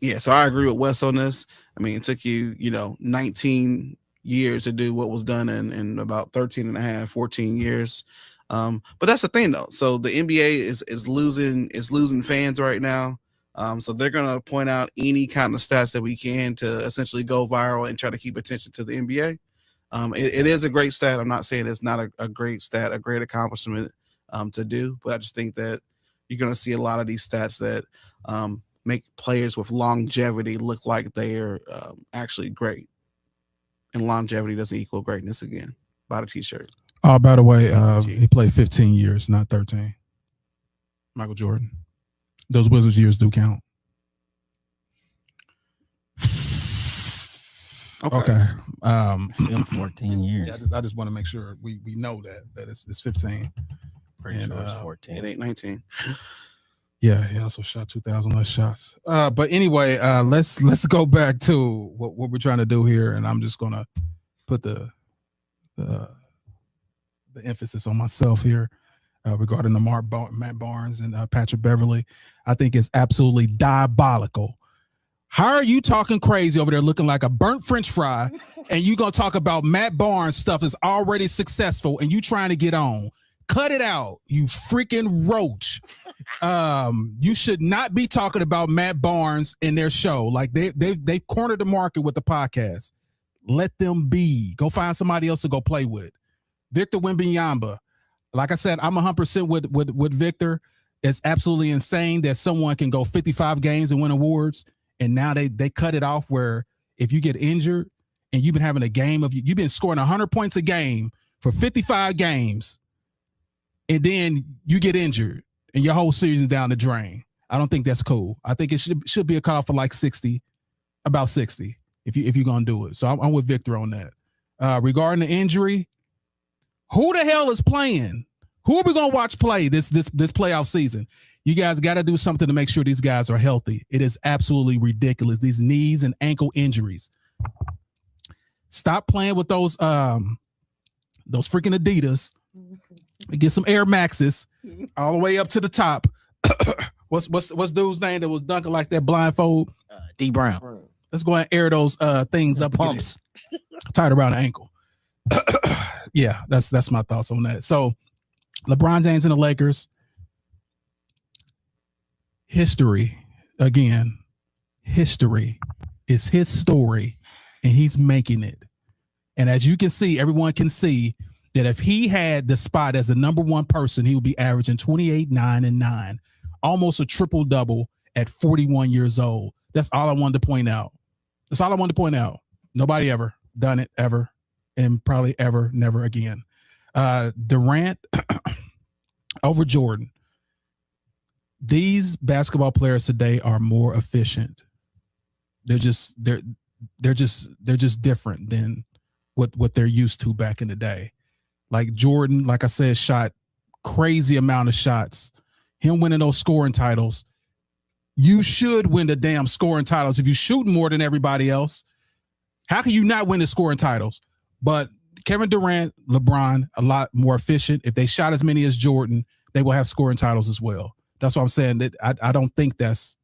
Yeah, so I agree with Wes on this. I mean, it took you, 19 years to do what was done in about 13 and a half, 14 years. But that's the thing, though. So the NBA is losing fans right now. So they're going to point out any kind of stats that we can to essentially go viral and try to keep attention to the NBA. It is a great stat. I'm not saying it's not a great stat, a great accomplishment to do, but I just think that you're going to see a lot of these stats that make players with longevity look like they are actually great. And longevity doesn't equal greatness again. Buy the t-shirt. Oh, by the way, he played 15 years, not 13. Michael Jordan. Those Wizards years do count. Okay. Still 14 years. Yeah, I just want to make sure we know that it's 15. Pretty and, sure it's 14. It ain't 19. Yeah, he also shot 2,000 less shots. But anyway, let's go back to what we're trying to do here, and I'm just gonna put the emphasis on myself here regarding the Matt Barnes and Patrick Beverley. I think it's absolutely diabolical. How are you talking crazy over there looking like a burnt French fry, and you gonna talk about Matt Barnes stuff is already successful, and you trying to get on? Cut it out, you freaking roach. You should not be talking about Matt Barnes in their show. Like they've cornered the market with the podcast. Let them be. Go find somebody else to go play with. Victor Wembanyama. Like I said, I'm 100% with Victor. It's absolutely insane that someone can go 55 games and win awards. And now they cut it off where if you get injured and you've been having a game you've been scoring 100 points a game for 55 games, and then you get injured and your whole season is down the drain. I don't think that's cool. I think it should be a cutoff for like 60, about 60, if you're gonna do it. So I'm with Victor on that. Regarding the injury, who the hell is playing? Who are we gonna watch play this playoff season? You guys got to do something to make sure these guys are healthy. It is absolutely ridiculous. These knees and ankle injuries. Stop playing with those freaking Adidas. Get some Air Maxes all the way up to the top. What's dude's name that was dunking like that blindfold? D Brown. Let's go and air those things up, pumps tied around the ankle. Yeah, that's my thoughts on that. So LeBron James and the Lakers. History is his story, and he's making it. And as you can see, everyone can see that if he had the spot as the number one person, he would be averaging 28, 9, and 9, almost a triple double at 41 years old. That's all I wanted to point out. That's all I wanted to point out. Nobody ever done it ever, and probably ever, never again. Durant over Jordan. These basketball players today are more efficient. They're just different than what they're used to back in the day. Like Jordan, like I said, shot crazy amount of shots. Him winning those scoring titles. You should win the damn scoring titles if you shoot more than everybody else. How can you not win the scoring titles? But Kevin Durant, LeBron, a lot more efficient. If they shot as many as Jordan, they will have scoring titles as well. That's what I'm saying. That I don't think that's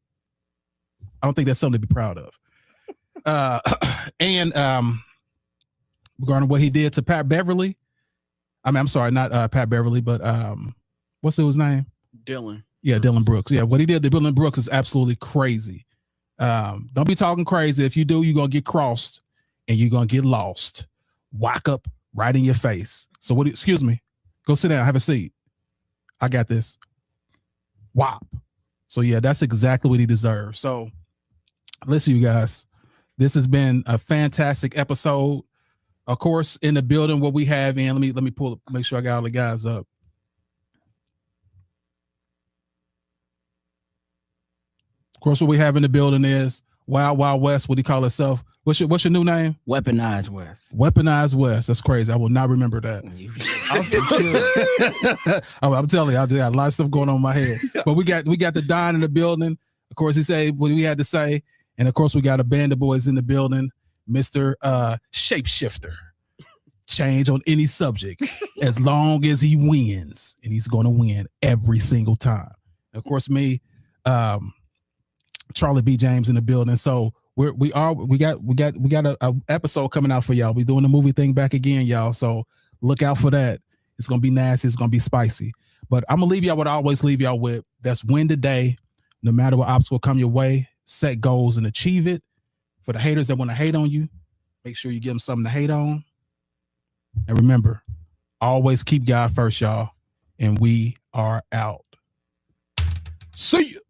something to be proud of. And regarding what he did to Pat Beverly, I'm sorry, not Pat Beverly, but what's his name? Dylan. Yeah, Dylan Brooks. Yeah, what he did to Dylan Brooks is absolutely crazy. Don't be talking crazy. If you do, you're gonna get crossed and you're gonna get lost. Whack up right in your face. So excuse me, go sit down, have a seat. I got this. Whop. So yeah, that's exactly what he deserves. So listen, you guys, this has been a fantastic episode. Of course, in the building, what we have in, let me pull, make sure I got all the guys up. Of course, what we have in the building is Wild Wild West. What do you call itself? What's your new name? Weaponized West. Weaponized West. That's crazy. I will not remember that. I'm telling you, I got a lot of stuff going on in my head. But we got the Don in the building. Of course, he said what we had to say, and of course, we got a band of boys in the building. Mr. Shapeshifter. Change on any subject as long as he wins, and he's going to win every single time. And of course, me, Charlie B. James in the building. So we got a episode coming out for y'all. We're doing the movie thing back again, y'all. So look out for that. It's gonna be nasty. It's gonna be spicy. But I'm gonna leave y'all what I always leave y'all with. That's win today. No matter what obstacle come your way, set goals and achieve it. For the haters that want to hate on you, make sure you give them something to hate on. And remember, always keep God first, y'all. And we are out. See you.